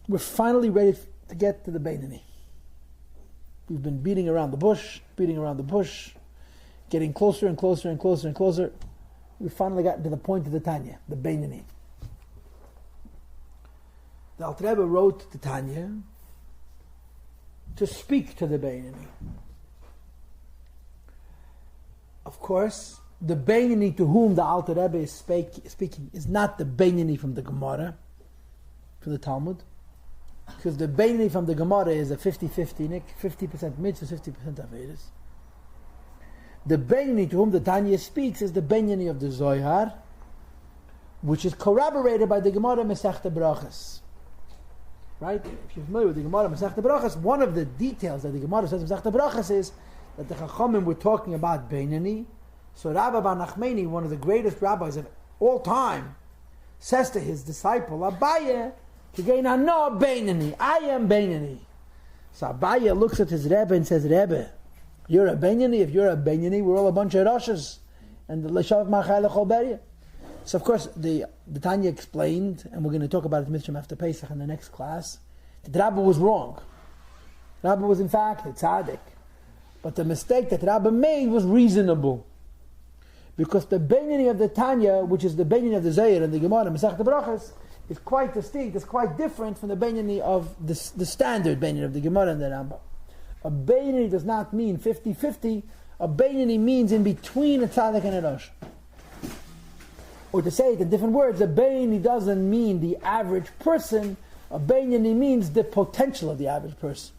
we're finally ready to get to the Beinani. We've been beating around the bush, getting closer and closer and closer and closer. We finally gotten to the point of the Tanya, the Beinani. The Alter Rebbe wrote to Tanya to speak to the Beinani. Of course, the Beinani to whom the Alter Rebbe is speaking is not the Beinani from the Gemara, from the Talmud, because the Beinani from the Gemara is a 50-50, 50% mitzvah, 50% avedis. The Beinani to whom the Tanya speaks is the Beinani of the Zohar, which is corroborated by the Gemara Masechta Brachas. Right? If you're familiar with the Gemara Masechta Brachas, one of the details that the Gemara says in Masechta Brachas is that the Chachamim were talking about Beinani. So Rabbi Bar Nachmani, one of the greatest rabbis of all time, says to his disciple Abaye, "Kigei no Beinani, I am Beinani." So Abaye looks at his Rebbe and says, "Rebbe, you're a Beinani. If you're a Beinani, we're all a bunch of Roshas." And the Leshav Machal Cholberia. So of course the Tanya explained, and we're going to talk about it Mishram after Pesach in the next class, that Rabbi was wrong. Rabbi was in fact a tzaddik. But the mistake that Rabbi made was reasonable. Because the Beinani of the Tanya, which is the Beinani of the Zohar and the Gemara, Masechta Brachas, is quite distinct, is quite different from the Beinani of the standard Beinani of the Gemara and the Rambam. A Beinani does not mean 50-50. A Beinani means in between a tzaddik and a rosh. Or to say it in different words, a Beinani doesn't mean the average person. A Beinani means the potential of the average person.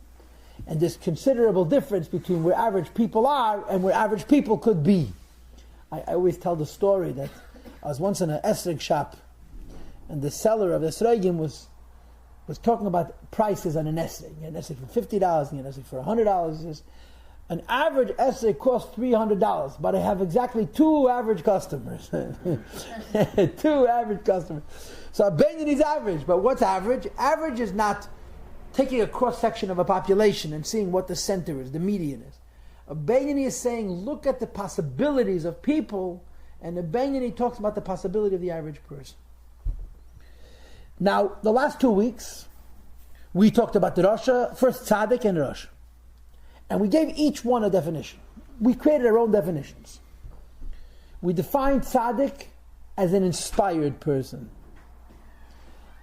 And there's considerable difference between where average people are and where average people could be. I always tell the story that I was once in an esrog shop, and the seller of the esrogim was talking about prices on an esrog. An esrog for $50, and an esrog for $100. He says, an average esrog costs $300, but I have exactly 2 average customers. 2 average customers. So a Beinani is average, but what's average? Average is not taking a cross-section of a population and seeing what the center is, the median is. A Beinani is saying, look at the possibilities of people, and the Beinani talks about the possibility of the average person. Now, the last 2 weeks, we talked about the Rasha, first Tzaddik and Rasha. And we gave each one a definition. We created our own definitions. We defined Tzaddik as an inspired person.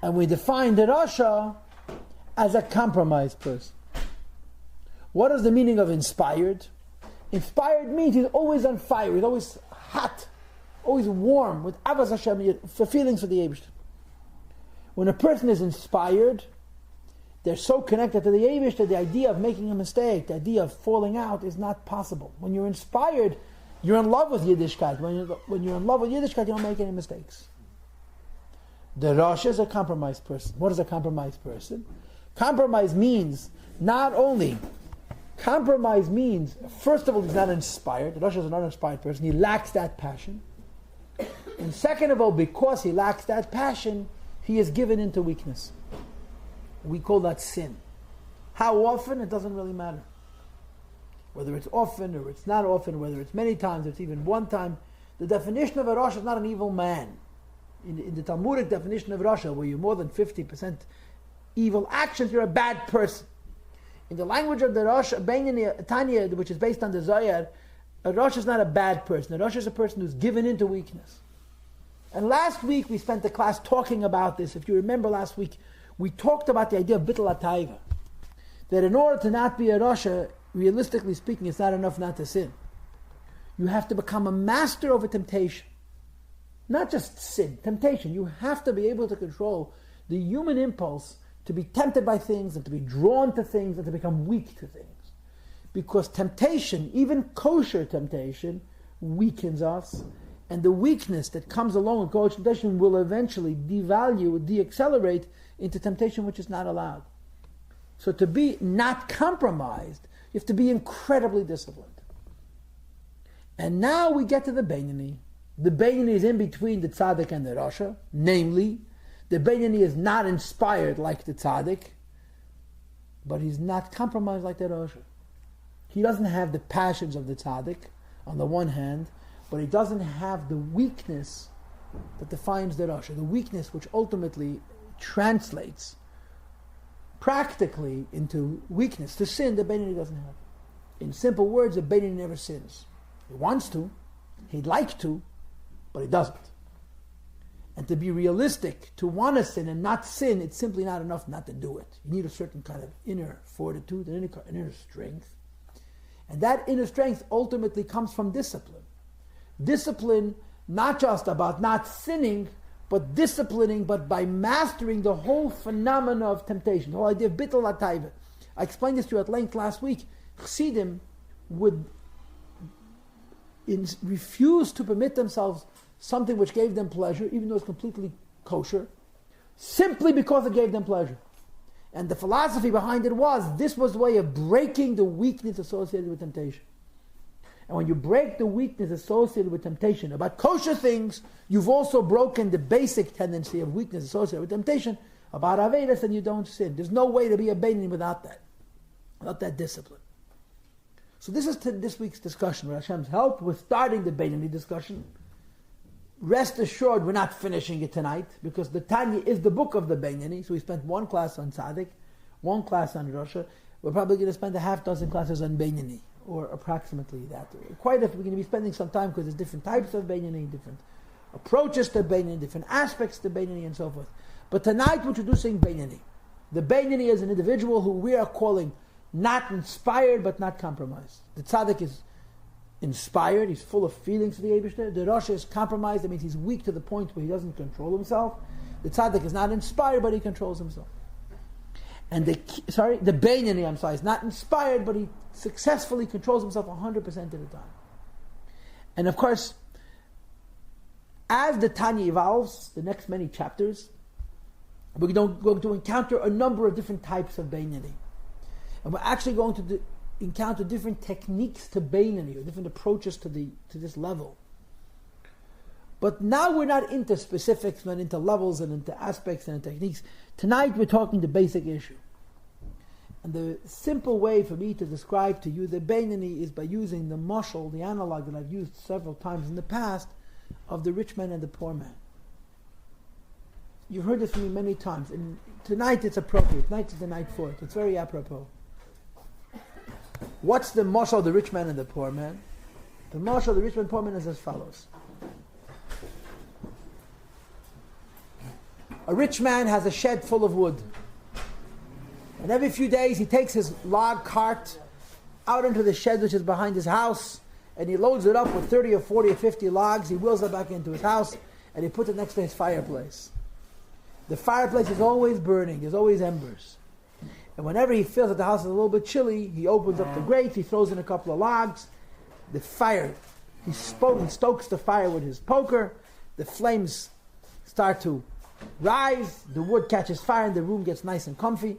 And we defined the Rasha as a compromised person. What is the meaning of inspired? Inspired means he's always on fire, he's always hot, always warm, with Avas Hashem, for feelings for the Eibishter. When a person is inspired, they're so connected to the Eibishter, the idea of making a mistake, the idea of falling out is not possible. When you're inspired, you're in love with Yiddishkeit. When you're in love with Yiddishkeit, you don't make any mistakes. The Rosh is a compromised person. What is a compromised person? Compromise means, first of all, he's not inspired. The Rosh is an uninspired person. He lacks that passion. And second of all, because he lacks that passion, he is given into weakness. We call that sin. How often? It doesn't really matter. Whether it's often or it's not often, whether it's many times or it's even one time, the definition of a Rosh is not an evil man. In the Talmudic definition of Rosh, where you're more than 50% evil actions, you're a bad person. In the language of the Rosh, Tanya, which is based on the Zohar, a Rosh is not a bad person. A Rosh is a person who's given into weakness. And last week we spent the class talking about this. If you remember last week, we talked about the idea of Bittul HaTaiva. That in order to not be a Rosh, realistically speaking, it's not enough not to sin. You have to become a master over temptation. Not just sin, temptation. You have to be able to control the human impulse to be tempted by things and to be drawn to things and to become weak to things. Because temptation, even kosher temptation, weakens us, and the weakness that comes along with kosher temptation will eventually devalue, de-accelerate into temptation which is not allowed. So to be not compromised, you have to be incredibly disciplined. And now we get to the Beinani. The Beinani is in between the Tzaddik and the Rasha, namely, the Beinani is not inspired like the Tzaddik, but he's not compromised like the Rasha. He doesn't have the passions of the Tzaddik, on the one hand, but he doesn't have the weakness that defines the Rasha, the weakness which ultimately translates practically into weakness. To sin, the Beinoni doesn't have. In simple words, the Beinoni never sins. He wants to, he'd like to, but he doesn't. And to be realistic, to want to sin and not sin, it's simply not enough not to do it. You need a certain kind of inner fortitude, an inner strength. And that inner strength ultimately comes from discipline. Discipline, not just about not sinning, but disciplining, but by mastering the whole phenomena of temptation, the whole idea of bittul hataiva. I explained this to you at length last week. Chassidim would refuse to permit themselves something which gave them pleasure, even though it's completely kosher, simply because it gave them pleasure. And the philosophy behind it was, this was the way of breaking the weakness associated with temptation. And when you break the weakness associated with temptation about kosher things, you've also broken the basic tendency of weakness associated with temptation about avedas, and you don't sin. There's no way to be a Beinoni without that discipline. So this is this week's discussion. With Hashem's help, we're starting the Beinoni discussion. Rest assured, we're not finishing it tonight, because the Tanya is the book of the Beinoni. So we spent one class on Tzaddik, one class on Rasha. We're probably going to spend a half dozen classes on Beinoni, or approximately that. We're going to be spending some time, because there's different types of Beinoni, different approaches to Beinoni, different aspects to Beinoni, and so forth. But tonight we're introducing Beinoni. The Beinoni is an individual who we are calling not inspired but not compromised. The Tzaddik is inspired, he's full of feelings for the Eibishter. The Rasha is compromised, that means he's weak to the point where he doesn't control himself. The Tzaddik is not inspired, but he controls himself. And the Beinoni, is not inspired, but he successfully controls himself 100% of the time. And of course, as the Tanya evolves, the next many chapters, we're going to encounter a number of different types of Beinoni. And we're actually going to encounter different techniques to Beinoni, or different approaches to this level. But now we're not into specifics, but into levels and into aspects and into techniques. Tonight we're talking the basic issue. And the simple way for me to describe to you the Beinoni is by using the mashal, the analog that I've used several times in the past, of the rich man and the poor man. You've heard this from me many times, and tonight it's appropriate. Tonight is the night for it. It's very apropos. What's the mashal of the rich man and the poor man? The mashal of the rich man and poor man is as follows. A rich man has a shed full of wood. And every few days he takes his log cart out into the shed which is behind his house, and he loads it up with 30 or 40 or 50 logs. He wheels it back into his house, and he puts it next to his fireplace. The fireplace is always burning. There's always embers. And whenever he feels that the house is a little bit chilly, he opens up the grate, he throws in a couple of logs. The fire, he stokes the fire with his poker. The flames start to rise. The wood catches fire, and the room gets nice and comfy.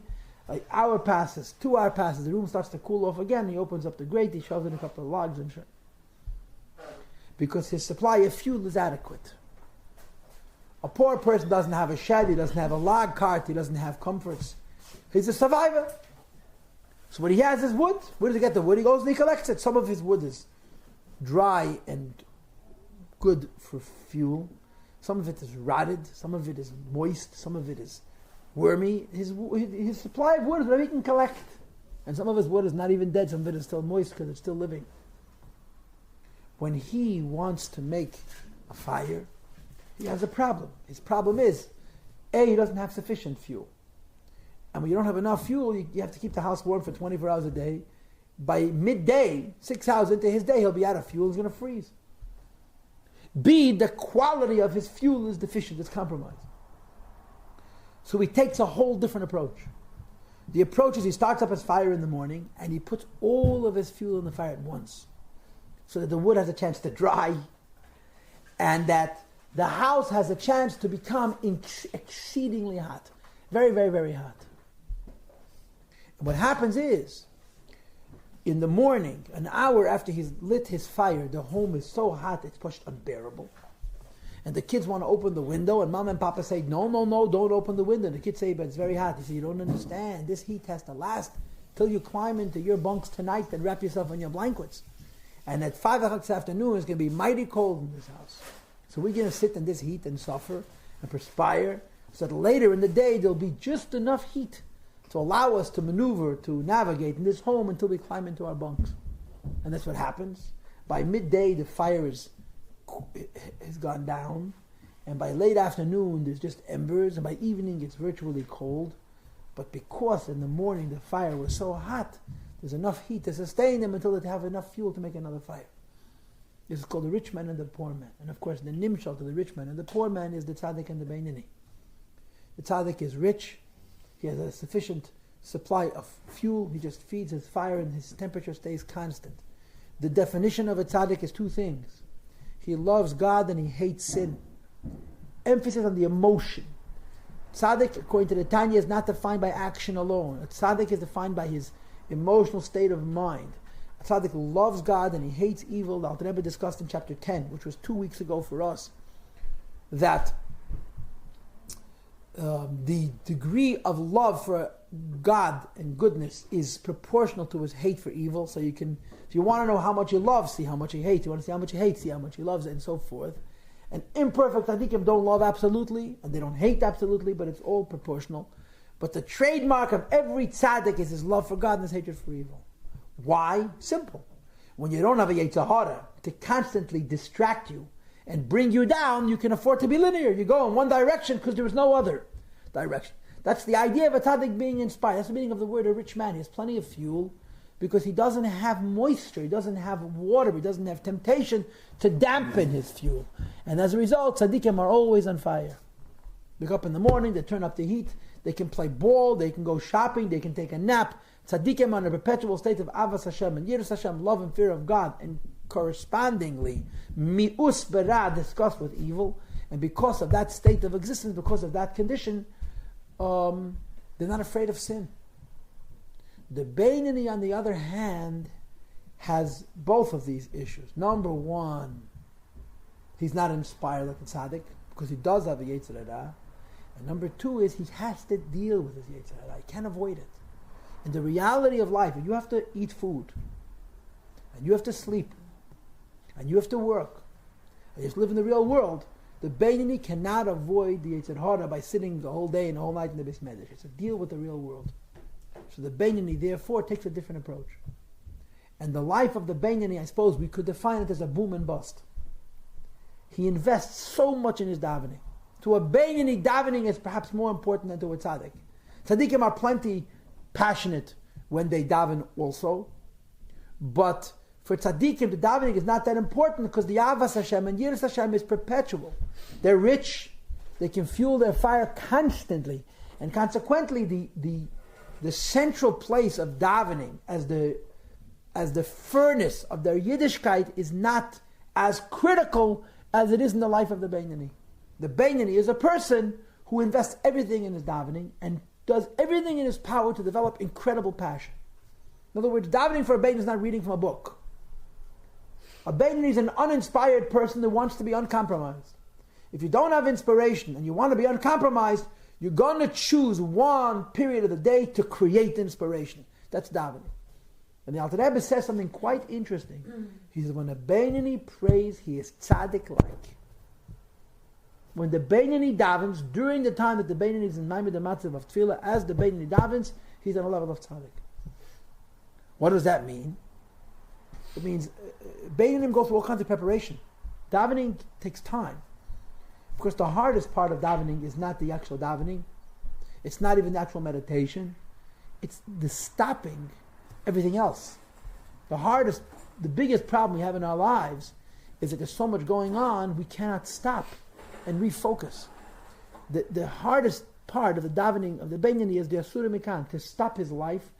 An hour passes, 2 hours passes, the room starts to cool off again. He opens up the grate, he shoves in a couple of logs and shit. Because his supply of fuel is adequate. A poor person doesn't have a shed, he doesn't have a log cart, he doesn't have comforts. He's a survivor. So when he has his wood, where does he get the wood? He goes and he collects it. Some of his wood is dry and good for fuel. Some of it is rotted, some of it is moist, some of it is wormy. His supply of wood is whatever he can collect. And some of his wood is not even dead, some of it is still moist because it's still living. When he wants to make a fire, he has a problem. His problem is, A, he doesn't have sufficient fuel. And when you don't have enough fuel, you have to keep the house warm for 24 hours a day. By midday, 6 hours into his day, he'll be out of fuel, he's going to freeze. B, the quality of his fuel is deficient, it's compromised. So he takes a whole different approach. The approach is he starts up his fire in the morning, and he puts all of his fuel in the fire at once, so that the wood has a chance to dry, and that the house has a chance to become exceedingly hot. Very, very, very hot. And what happens is, in the morning, an hour after he's lit his fire, the home is so hot it's pushed unbearable. And the kids want to open the window, and mom and papa say, no, don't open the window. And the kids say, but it's very hot. He says, you don't understand. This heat has to last till you climb into your bunks tonight and wrap yourself in your blankets. And at 5 o'clock this afternoon, it's going to be mighty cold in this house. So we're going to sit in this heat and suffer and perspire, so that later in the day, there'll be just enough heat to allow us to maneuver, to navigate in this home until we climb into our bunks. And that's what happens. By midday, the fire has gone down, and by late afternoon, there's just embers, and by evening, it's virtually cold. But because in the morning the fire was so hot, there's enough heat to sustain them until they have enough fuel to make another fire. This is called the rich man and the poor man. And of course, the nimshal to the rich man and the poor man is the tzaddik and the beinoni. The tzaddik is rich. He has a sufficient supply of fuel. He just feeds his fire and his temperature stays constant. The definition of a tzaddik is two things. He loves God and he hates sin. Emphasis on the emotion. Tzaddik, according to the Tanya, is not defined by action alone. A tzaddik is defined by his emotional state of mind. A tzaddik loves God and he hates evil. The Alter Rebbe discussed in chapter 10, which was 2 weeks ago for us, that the degree of love for God and goodness is proportional to his hate for evil. So you can, if you want to know how much he loves, see how much he hates. You want to see how much he hates, see how much he loves, and so forth. And imperfect tzaddikim don't love absolutely, and they don't hate absolutely, but it's all proportional. But the trademark of every tzaddik is his love for God and his hatred for evil. Why? Simple. When you don't have a yetzer hara to constantly distract you and bring you down, you can afford to be linear. You go in one direction because there is no other direction. That's the idea of a tzaddik being inspired. That's the meaning of the word a rich man. He has plenty of fuel because he doesn't have moisture, he doesn't have water, he doesn't have temptation to dampen his fuel. And as a result, tzaddikim are always on fire. Wake up in the morning, they turn up the heat, they can play ball, they can go shopping, they can take a nap. Tzaddikim are in a perpetual state of avas Hashem and yiras Hashem, love and fear of God, and correspondingly, mi'us berah, disgust with evil. And because of that state of existence, because of that condition, they're not afraid of sin. The beinoni, on the other hand, has both of these issues. Number one, he's not inspired like the tzaddik because he does have a yetzer hara. And number two is he has to deal with his yetzer hara. He can't avoid it. And the reality of life, you have to eat food, and you have to sleep, and you have to work, and you have to live in the real world. The beinoni cannot avoid the yetzer hara by sitting the whole day and the whole night in the Beis Medrash. It's a deal with the real world. So the beinoni, therefore, takes a different approach. And the life of the beinoni, I suppose, we could define it as a boom and bust. He invests so much in his davening. To a beinoni, davening is perhaps more important than to a tzaddik. Tzaddikim are plenty passionate when they daven also, but for tzaddikim, the davening is not that important because the avas Hashem and yiras Hashem is perpetual. They're rich, they can fuel their fire constantly, and consequently, the central place of davening as the furnace of their Yiddishkeit is not as critical as it is in the life of the beinoni. The beinoni is a person who invests everything in his davening and does everything in his power to develop incredible passion. In other words, davening for a beinoni is not reading from a book. A beinoni is an uninspired person who wants to be uncompromised. If you don't have inspiration and you want to be uncompromised, you're going to choose one period of the day to create inspiration. That's davening. And the Alter Rebbe says something quite interesting. He says, when a beinoni prays, he is tzaddik-like. When the beinoni davens, during the time that the beinoni is in Maimed HaMatzav of Tefillah, as the beinoni davens, he's on a level of tzaddik. What does that mean? It means beinonim go through all kinds of preparation. Davening takes time. Of course, the hardest part of davening is not the actual davening. It's not even the actual meditation. It's the stopping everything else. The biggest problem we have in our lives is that there's so much going on, we cannot stop and refocus. The hardest part of the davening of the beinoni is the asura mikan, to stop his life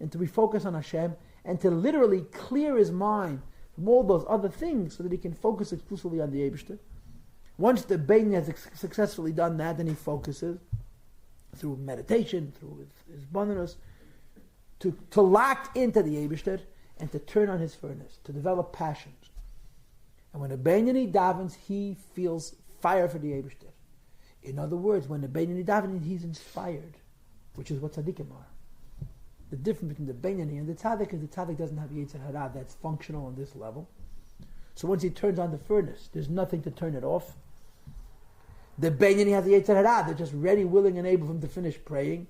and to refocus on Hashem and to literally clear his mind from all those other things so that he can focus exclusively on the Eibishter. Once the beinoni has successfully done that, then he focuses through meditation, through his bonus, to lock into the Eibishter and to turn on his furnace, to develop passions. And when a beinoni davens, he feels fire for the Eibishter. In other words, when the beinoni davens, he's inspired, which is what tzaddikim are. The difference between the beinoni and the tzaddik is the tzaddik doesn't have yetzer hara that's functional on this level. So once he turns on the furnace, there's nothing to turn it off. The beinoni has the yetzer hara; they're just ready, willing, and able for him to finish praying.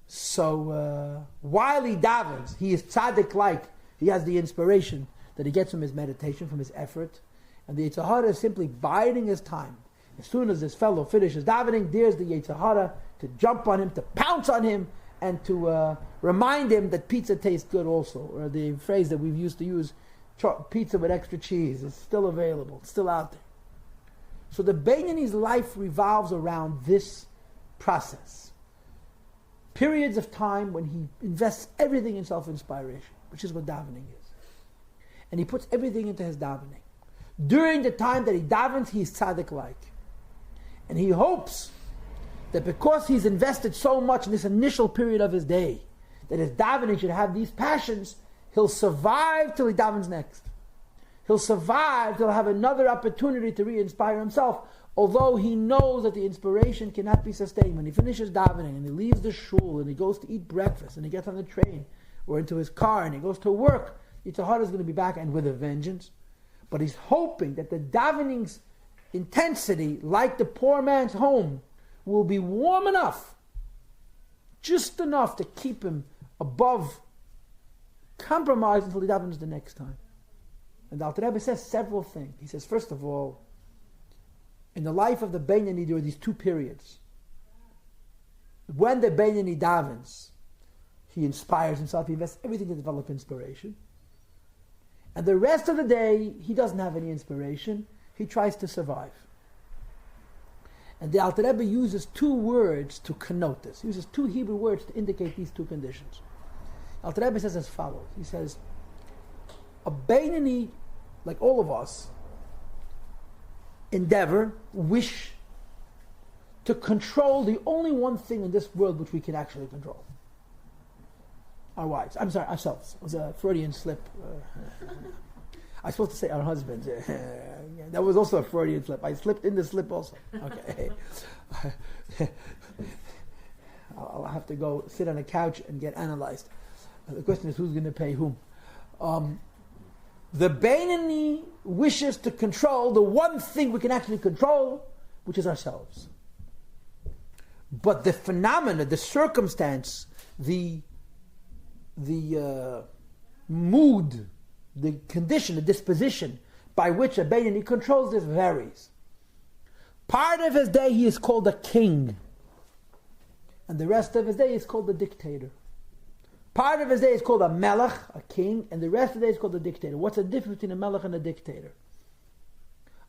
So while he davens, he is tzaddik-like. He has the inspiration that he gets from his meditation, from his effort. And the Yetzer Hara is simply biding his time. As soon as this fellow finishes davening, there's the Yetzer Hara to jump on him, to pounce on him, and to remind him that pizza tastes good also. Or the phrase that we've used to use, pizza with extra cheese, is still available, it's still out there. So the Beinani's life revolves around this process. Periods of time when he invests everything in self-inspiration, which is what davening is. And he puts everything into his davening. During the time that he davens, he is tzaddik-like. And he hopes that because he's invested so much in this initial period of his day, that his davening should have these passions, he'll survive till he davens next. He'll survive till he'll have another opportunity to re-inspire himself, although he knows that the inspiration cannot be sustained. When he finishes davening and he leaves the shul and he goes to eat breakfast and he gets on the train or into his car and he goes to work, Yetzer Hara is going to be back and with a vengeance. But he's hoping that the davening's intensity, like the poor man's home, will be warm enough, just enough to keep him above compromise until he davens the next time. And the Alter Rebbe says several things. He says, first of all, in the life of the Beinani there are these two periods. When the Beinani davens, he inspires himself, he invests everything to develop inspiration. And the rest of the day, he doesn't have any inspiration. He tries to survive. And the Alter Rebbe uses two words to connote this. He uses two Hebrew words to indicate these two conditions. Alter Rebbe says as follows. He says, a Beinani, like all of us, wish to control the only one thing in this world which we can actually control. Our wives. I'm sorry, ourselves. It was a Freudian slip. I was supposed to say our husbands. That was also a Freudian slip. I slipped in the slip also. Okay. I'll have to go sit on a couch and get analyzed. The question is, who's going to pay whom? The Beinani wishes to control the one thing we can actually control, which is ourselves. But the phenomena, the circumstance, the mood, the condition, the disposition by which a Beinani controls this varies. Part of his day he is called a king, and the rest of his day is called a dictator. Part of his day is called a melech, a king, and the rest of the day is called a dictator. What's the difference between a melech and a dictator?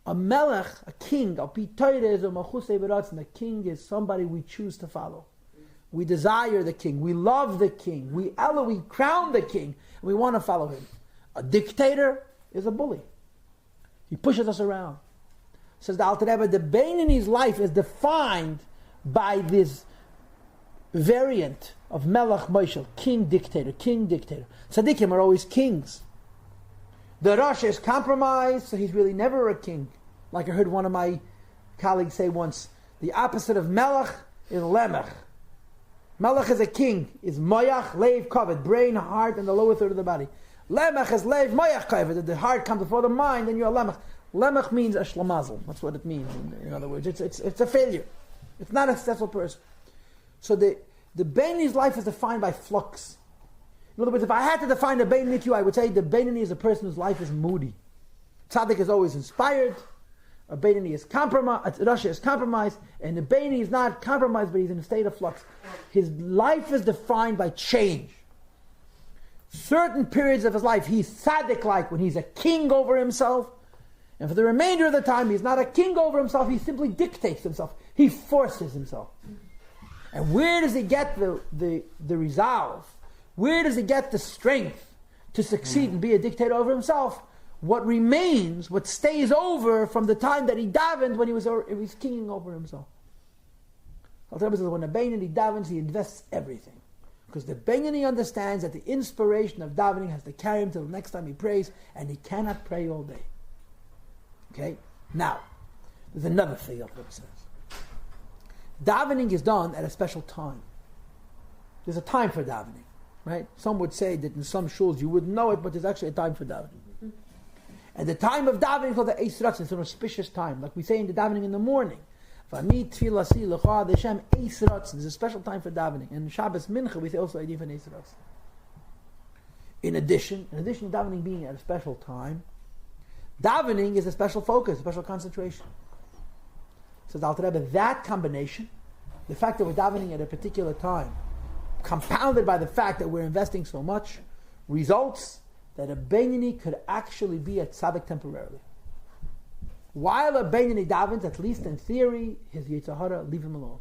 A melech, a king, al pi Torah is a malchusei beratzon. A king is somebody we choose to follow. We desire the king. We love the king. We crown the king. And we want to follow him. A dictator is a bully. He pushes us around. Says the Alter Rebbe, the Beinani's life is defined by this variant of Melech Moshel, king dictator. Tzaddikim are always kings. The Rosh is compromised, so he's really never a king. Like I heard one of my colleagues say once, the opposite of Melech is Lemech. Melech is a king, is Moyach, Leiv, Kavod, brain, heart, and the lower third of the body. Lemech is Leiv, Moyach, Kavod. The heart comes before the mind, and you're a Lemech. Lemech means a shlamazel. That's what it means. In other words, it's a failure. It's not a successful person. So the Beinani's life is defined by flux. In other words, if I had to define a Beinani to you, I would say the Beinani is a person whose life is moody. Tzaddik is always inspired. A Beinani is compromised. Rasha is compromised, and the Beinani is not compromised, but he's in a state of flux. His life is defined by change. Certain periods of his life, he's tzaddik-like when he's a king over himself, and for the remainder of the time, he's not a king over himself. He simply dictates himself. He forces himself. And where does he get the resolve? Where does he get the strength to succeed and be a dictator over himself? What remains, what stays over from the time that he davened when he was kinging over himself. When a Beinani davens, he invests everything. Because the Beinani understands that the inspiration of davening has to carry him till the next time he prays, and he cannot pray all day. Okay? Now, there's another thing that says. Davening is done at a special time. There's a time for davening, right? Some would say that in some shuls you wouldn't know it, but there's actually a time for davening. And the time of davening is called the Eis Ratzon. It's an auspicious time. Like we say in the davening in the morning. There's a special time for davening. And in Shabbos Mincha, we say also Eidim for Eis Ratz. In addition to davening being at a special time, davening is a special focus, a special concentration. Says Alter Rebbe, that combination, the fact that we're davening at a particular time, compounded by the fact that we're investing so much, results that a Beinoni could actually be a tzaddik temporarily. While a Beinoni davens, at least in theory, his Yetzer Hara, leave him alone.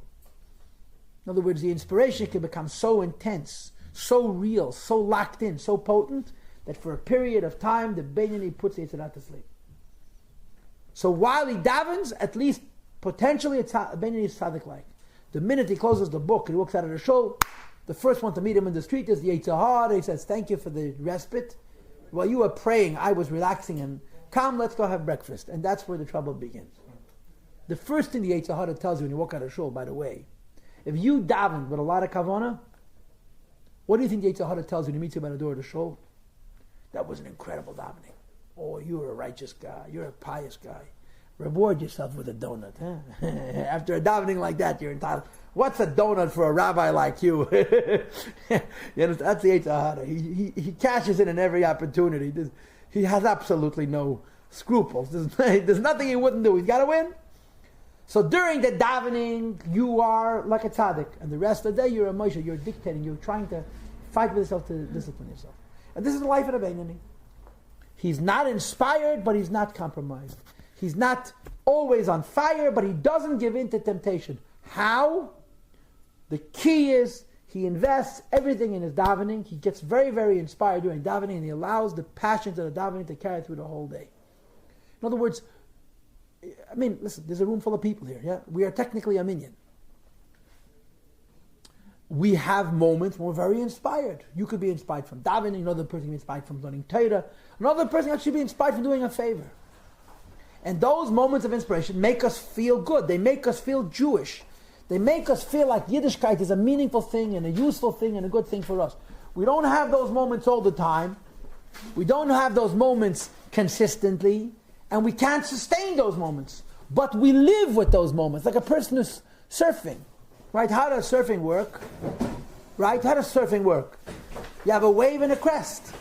In other words, the inspiration can become so intense, so real, so locked in, so potent, that for a period of time, the Beinoni puts the Yetzer Hara to sleep. So while he davens, at least potentially a Beinoni is tzaddik-like. The minute he closes the book and he walks out of the shul, the first one to meet him in the street is the Yetzer Hara. He says, thank you for the respite. While you were praying, I was relaxing, and come, let's go have breakfast. And that's where the trouble begins. The first thing the Yetzer Hara tells you when you walk out of shul, by the way, if you daven with a lot of kavanah, what do you think the Yetzer Hara tells you when he meets you by the door of the shul? That was an incredible davening. Oh, you're a righteous guy. You're a pious guy. Reward yourself with a donut. Huh? After a davening like that, you're entitled. What's a donut for a rabbi like you? You know, that's the Yetzer Hara. He cashes in every opportunity. He has absolutely no scruples. There's nothing he wouldn't do. He's got to win. So during the davening, you are like a tzaddik. And the rest of the day, you're a Moshe. You're dictating. You're trying to fight with yourself to discipline yourself. And this is the life of the Beinoni. He's not inspired, but he's not compromised. He's not always on fire, but he doesn't give in to temptation. How? The key is he invests everything in his davening. He gets very, very inspired during davening, and he allows the passions of the davening to carry through the whole day. In other words, I mean, listen, there's a room full of people here. Yeah, we are technically a minyan. We have moments when we're very inspired. You could be inspired from davening. Another person can be inspired from learning Torah. Another person actually be inspired from doing a favor. And those moments of inspiration make us feel good. They make us feel Jewish. They make us feel like Yiddishkeit is a meaningful thing and a useful thing and a good thing for us. We don't have those moments all the time. We don't have those moments consistently. And we can't sustain those moments. But we live with those moments. Like a person who's surfing. Right? How does surfing work? Right? How does surfing work? You have a wave and a crest.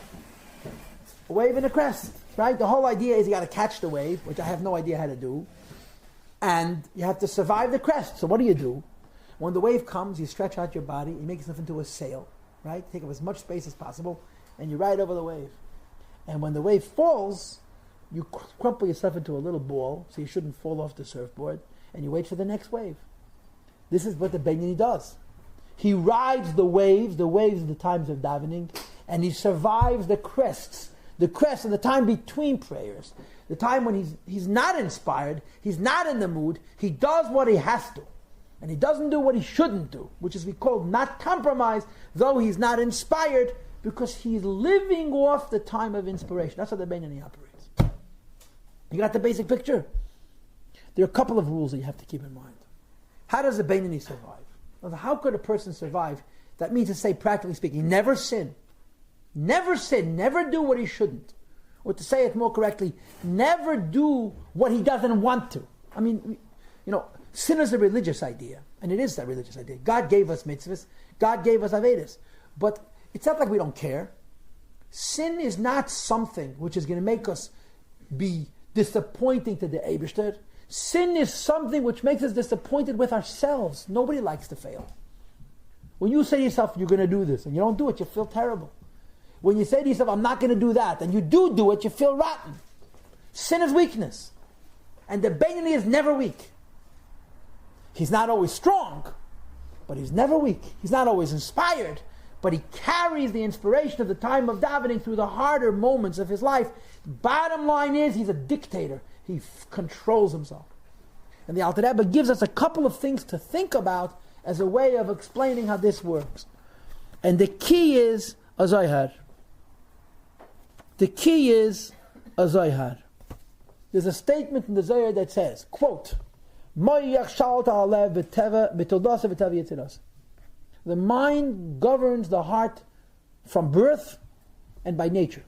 A wave and a crest. Right? The whole idea is you got to catch the wave, which I have no idea how to do. And you have to survive the crest. So what do? When the wave comes, you stretch out your body, you make yourself into a sail. Right? Take up as much space as possible, and you ride over the wave. And when the wave falls, you crumple yourself into a little ball, so you shouldn't fall off the surfboard, and you wait for the next wave. This is what the Beinoni does. He rides the waves of the times of davening, and he survives the crests of the time between prayers, the time when he's not inspired, he's not in the mood, he does what he has to, and he doesn't do what he shouldn't do, which is we call not compromise, though he's not inspired, because he's living off the time of inspiration. That's how the Beinoni operates. You got the basic picture? There are a couple of rules that you have to keep in mind. How does a Beinoni survive? How could a person survive? That means to say, practically speaking, never sin. Never sin. Never do what he shouldn't. Or to say it more correctly, never do what he doesn't want to. I mean, sin is a religious idea. And it is a religious idea. God gave us mitzvahs. God gave us avedas. But it's not like we don't care. Sin is not something which is going to make us be disappointing to the Eibishter. Sin is something which makes us disappointed with ourselves. Nobody likes to fail. When you say to yourself, you're going to do this, and you don't do it, you feel terrible. When you say to yourself, I'm not going to do that, and you do it, you feel rotten. Sin is weakness. And the Beinoni is never weak. He's not always strong, but he's never weak. He's not always inspired, but he carries the inspiration of the time of davening through the harder moments of his life. Bottom line is, he's a dictator. He controls himself. And the Alter Rebbe gives us a couple of things to think about as a way of explaining how this works. And the key is a Zohar. The key is a Zohar. There's a statement in the Zohar that says, quote, the mind governs the heart from birth and by nature.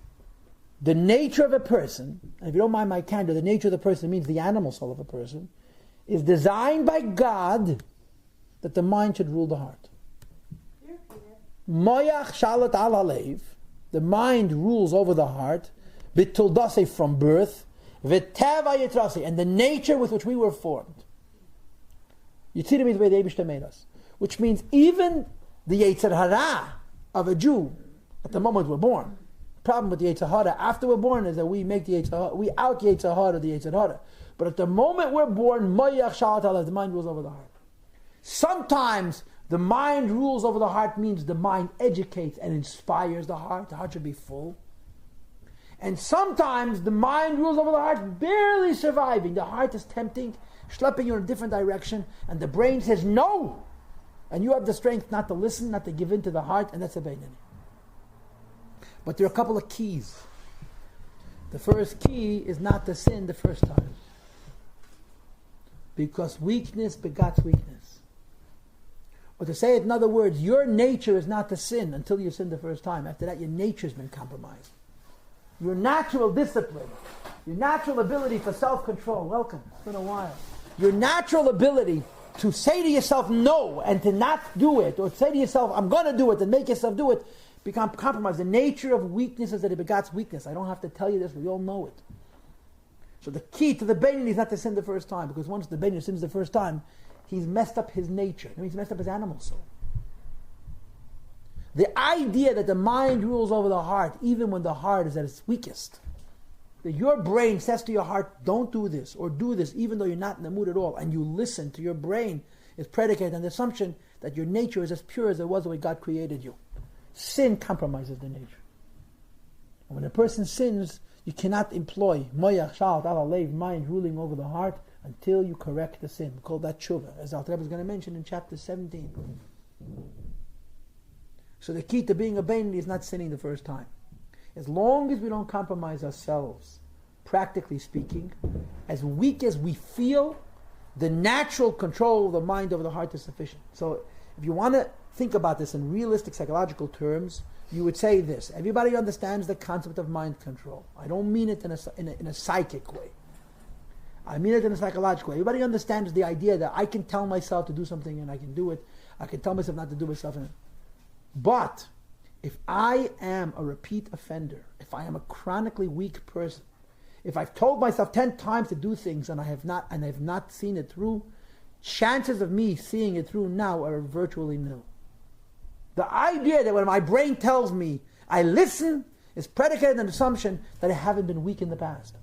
The nature of a person, and if you don't mind my candor, the nature of the person means the animal soul of a person, is designed by God that the mind should rule the heart. Moyach shalat al halev, the mind rules over the heart, b'tuldase, from birth, v'teva yitrasi, and the nature with which we were formed. Yitzira means the way the Eibishter made us, which means even the Yetzer Hara of a Jew at the moment we're born. The problem with the Yetzer Hara after we're born is that we make the Yetzer Hara, we out Yetzer Hara the Yetzer Hara. But at the moment we're born, Moyach shalat al halev, the mind rules over the heart. Sometimes the mind rules over the heart means the mind educates and inspires the heart. The heart should be full. And sometimes the mind rules over the heart, barely surviving. The heart is tempting, schlepping you in a different direction, and the brain says no. And you have the strength not to listen, not to give in to the heart, and that's a beinoni. But there are a couple of keys. The first key is not to sin the first time. Because weakness begats weakness. Or to say it in other words, your nature is not to sin until you sin the first time. After that, your nature's been compromised. Your natural discipline, your natural ability for self-control, welcome, it's been a while. Your natural ability to say to yourself no and to not do it, or say to yourself, I'm going to do it, and make yourself do it, become compromised. The nature of weakness is that it begats weakness. I don't have to tell you this, we all know it. So the key to the beinoni is not to sin the first time, because once the beinoni sins the first time, he's messed up his nature. He's messed up his animal soul. The idea that the mind rules over the heart, even when the heart is at its weakest, that your brain says to your heart, don't do this, or do this, even though you're not in the mood at all, and you listen to your brain, is predicated on the assumption that your nature is as pure as it was the way God created you. Sin compromises the nature. And when a person sins, you cannot employ moyach shalat al halev, mind ruling over the heart, until you correct the sin. We call that tshuva, as Alter Rebbe is going to mention in chapter 17. So the key to being a beinoni is not sinning the first time. As long as we don't compromise ourselves, practically speaking, as weak as we feel, the natural control of the mind over the heart is sufficient. So if you want to think about this in realistic psychological terms, you would say this. Everybody understands the concept of mind control. I don't mean it in a psychic way. I mean it in a psychological way. Everybody understands the idea that I can tell myself to do something and I can do it. I can tell myself not to do stuff. But if I am a repeat offender, if I am a chronically weak person, if I've told myself 10 times to do things and I have not seen it through, chances of me seeing it through now are virtually nil. The idea that when my brain tells me I listen is predicated on the assumption that I haven't been weak in the past.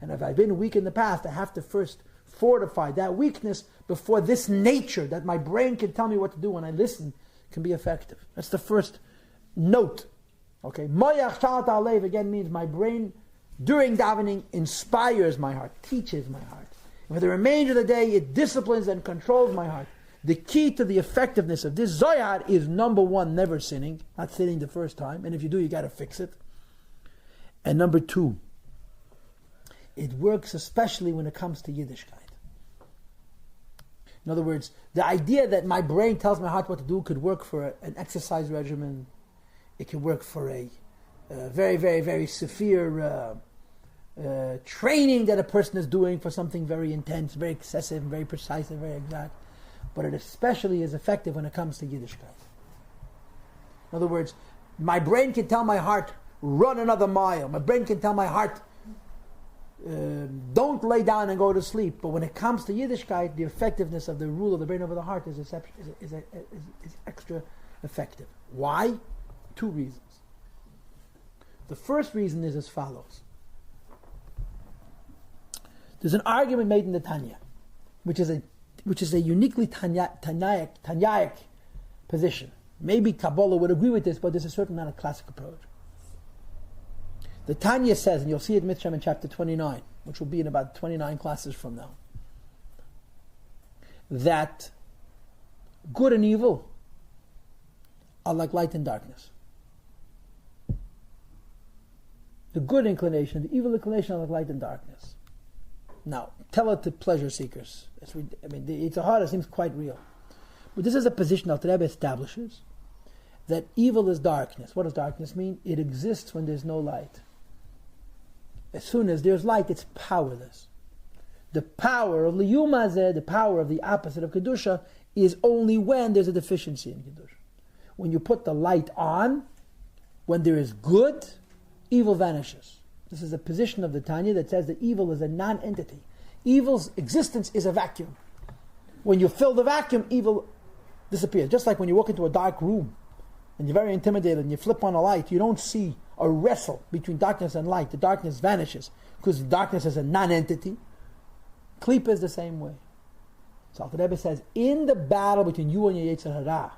And if I've been weak in the past, I have to first fortify that weakness before this nature that my brain can tell me what to do when I listen can be effective. That's the first note. Okay, moyach shalat al halev again means my brain during davening inspires my heart, teaches my heart. And for the remainder of the day, it disciplines and controls my heart. The key to the effectiveness of this zohar is number one, never sinning, not sinning the first time. And if you do, you got to fix it. And number two, it works especially when it comes to Yiddishkeit. In other words, the idea that my brain tells my heart what to do could work for an exercise regimen. It could work for a very, very, very severe training that a person is doing for something very intense, very excessive, very precise, and very exact. But it especially is effective when it comes to Yiddishkeit. In other words, my brain can tell my heart, run another mile. My brain can tell my heart, don't lay down and go to sleep. But when it comes to Yiddishkeit, the effectiveness of the rule of the brain over the heart is extra effective. Why? Two reasons. The first reason is as follows. There's an argument made in the Tanya, which is a uniquely Tanyaic position. Maybe Kabbalah would agree with this, but there's a certain amount of classic approach. The Tanya says, and you'll see it in chapter 29, which will be in about 29 classes from now, that good and evil are like light and darkness. The good inclination, the evil inclination are like light and darkness. Now, tell it to pleasure seekers. It's a hard, it seems quite real. But this is a position that the Rebbe establishes, that evil is darkness. What does darkness mean? It exists when there's no light. As soon as there's light, it's powerless. The power of liyumazeh, the power of the opposite of kedusha, is only when there's a deficiency in kedusha. When you put the light on, when there is good, evil vanishes. This is a position of the Tanya that says that evil is a non-entity. Evil's existence is a vacuum. When you fill the vacuum, evil disappears. Just like when you walk into a dark room and you're very intimidated and you flip on a light, you don't see a wrestle between darkness and light. The darkness vanishes because the darkness is a non-entity. Klipa is the same way. So Alter Rebbe says, in the battle between you and your Yetzer Hara,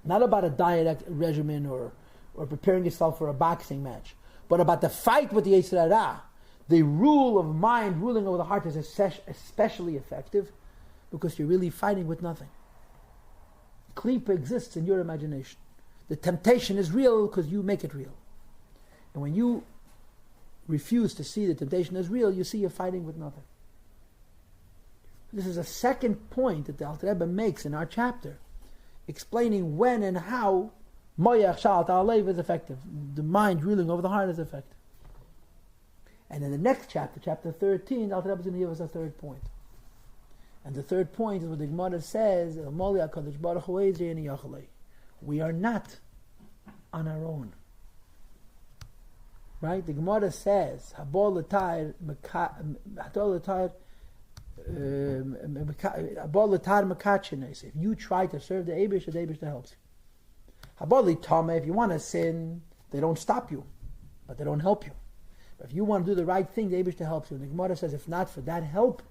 not about a diet regimen or preparing yourself for a boxing match, but about the fight with the Yetzer Hara, the rule of mind ruling over the heart is especially effective because you're really fighting with nothing. Klipa exists in your imagination. The temptation is real because you make it real. And when you refuse to see the temptation as real, you see you're fighting with nothing. This is a second point that the Alter Rebbe makes in our chapter, explaining when and how Moyach Shal Ta'alev is effective. The mind ruling over the heart is effective. And in the next chapter, chapter 13, the Alter Rebbe is going to give us a third point. And the third point is what the Gemara says, we are not on our own. Right? The Gemara says, if you try to serve the Eibush helps you. If you want to sin, they don't stop you, but they don't help you. But if you want to do the right thing, the Eibush helps you. And the Gemara says, if not for that help,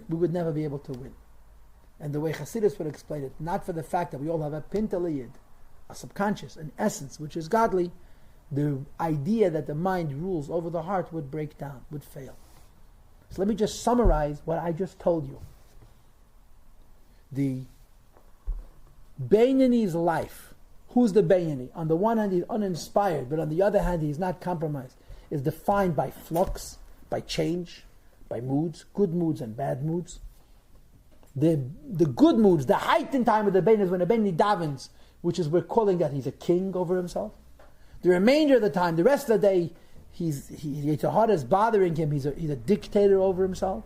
we would never be able to win. And the way Hasidus would explain it, not for the fact that we all have a pintaliyid, a subconscious, an essence, which is godly, the idea that the mind rules over the heart would break down, would fail. So let me just summarize what I just told you. The Beinani's life, who's the Beinani? On the one hand, he's uninspired, but on the other hand, he's not compromised, is defined by flux, by change, by moods, good moods and bad moods. The good moods, the heightened time of the Beinani is when the Beinani davens, which is we're calling that he's a king over himself. The remainder of the time, the rest of the day, Yetzer Hara is bothering him. He's a dictator over himself,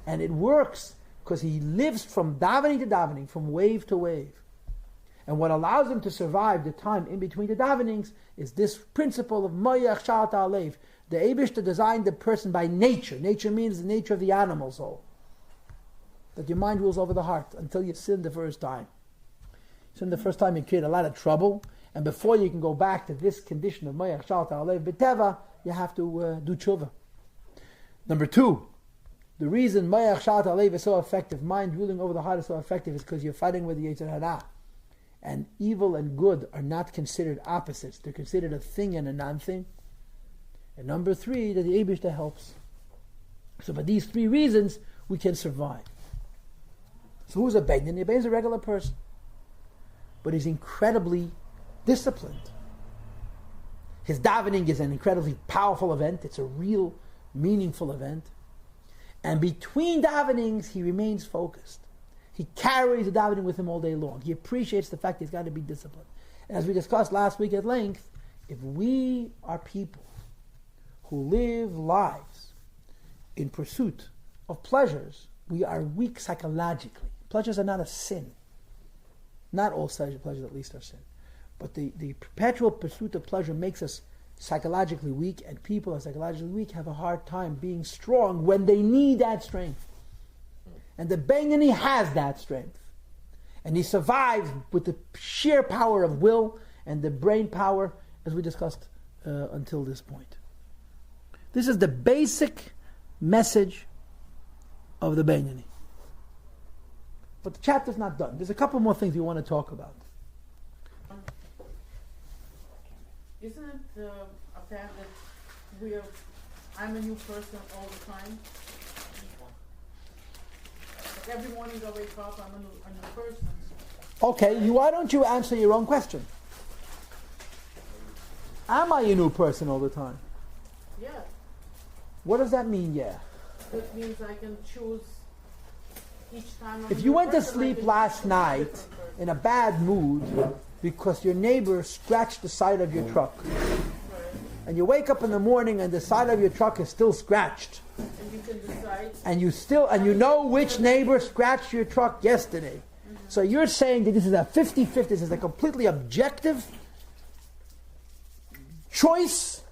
and it works because he lives from davening to davening, from wave to wave. And what allows him to survive the time in between the davenings is this principle of Moyach Shal Ta'alev. The Eibishter designed the person by nature. Nature means the nature of the animal soul. That your mind rules over the heart until you sin the first time. Sin the first time, you create a lot of trouble. And before you can go back to this condition of Moyach Shal Ta'alev B'teva, you have to do tshuva. Number two, the reason Moyach Shal Ta'alev is so effective, mind ruling over the heart is so effective, is because you're fighting with the Yetzer Hara. And evil and good are not considered opposites. They're considered a thing and a non-thing. And number three, that the Eibishter helps. So for these three reasons, we can survive. So who's a Beinani? A Beinani is a regular person. But he's incredibly disciplined. His davening is an incredibly powerful event. It's a real, meaningful event. And between davenings, he remains focused. He carries the davening with him all day long. He appreciates the fact he's got to be disciplined. And as we discussed last week at length, if we are people who live lives in pursuit of pleasures, we are weak psychologically. Pleasures are not a sin. Not all pleasures at least are sin. But the perpetual pursuit of pleasure makes us psychologically weak, and people who are psychologically weak have a hard time being strong when they need that strength. And the Beinani has that strength. And he survives with the sheer power of will and the brain power, as we discussed until this point. This is the basic message of the Beinani. But the chapter's not done. There's a couple more things we want to talk about. Isn't it a fact that I'm a new person all the time? Like every morning I wake up, I'm a new person. Okay, why don't you answer your own question? Am I a new person all the time? Yeah. What does that mean, yeah? It means I can choose each time. If you went to sleep last night in a bad mood because your neighbor scratched the side of your truck, and you wake up in the morning and the side of your truck is still scratched, And you can decide. and you know which neighbor scratched your truck yesterday. So you're saying that this is a 50-50, this is a completely objective choice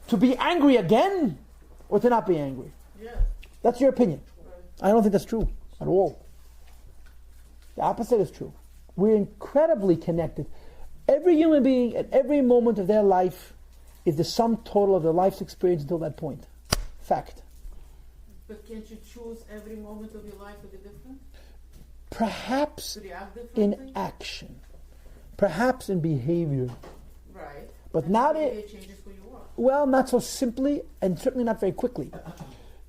to be angry again or to not be angry. Yes. That's your opinion. Right. I don't think that's true at all. The opposite is true. We're incredibly connected. Every human being at every moment of their life is the sum total of their life's experience until that point. Fact. But can't you choose every moment of your life to be different? Perhaps To react differently? in action. Perhaps in behavior. Right. But And not maybe it. it changes who you are. Well, not so simply, and certainly not very quickly.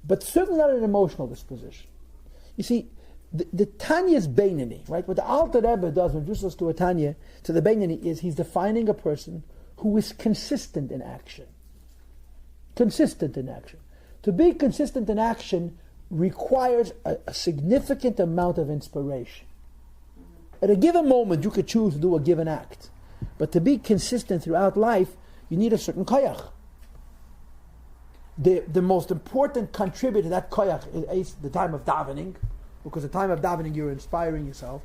But certainly not an emotional disposition. You see, the Tanya's Beinani, right? What the Alter Rebbe does when introduces us to a Tanya, to the Beinani, is he's defining a person who is consistent in action. Consistent in action. To be consistent in action requires a significant amount of inspiration. At a given moment, you could choose to do a given act. But to be consistent throughout life, you need a certain koyach. The most important contributor to that koyach is the time of davening, because the time of davening you're inspiring yourself.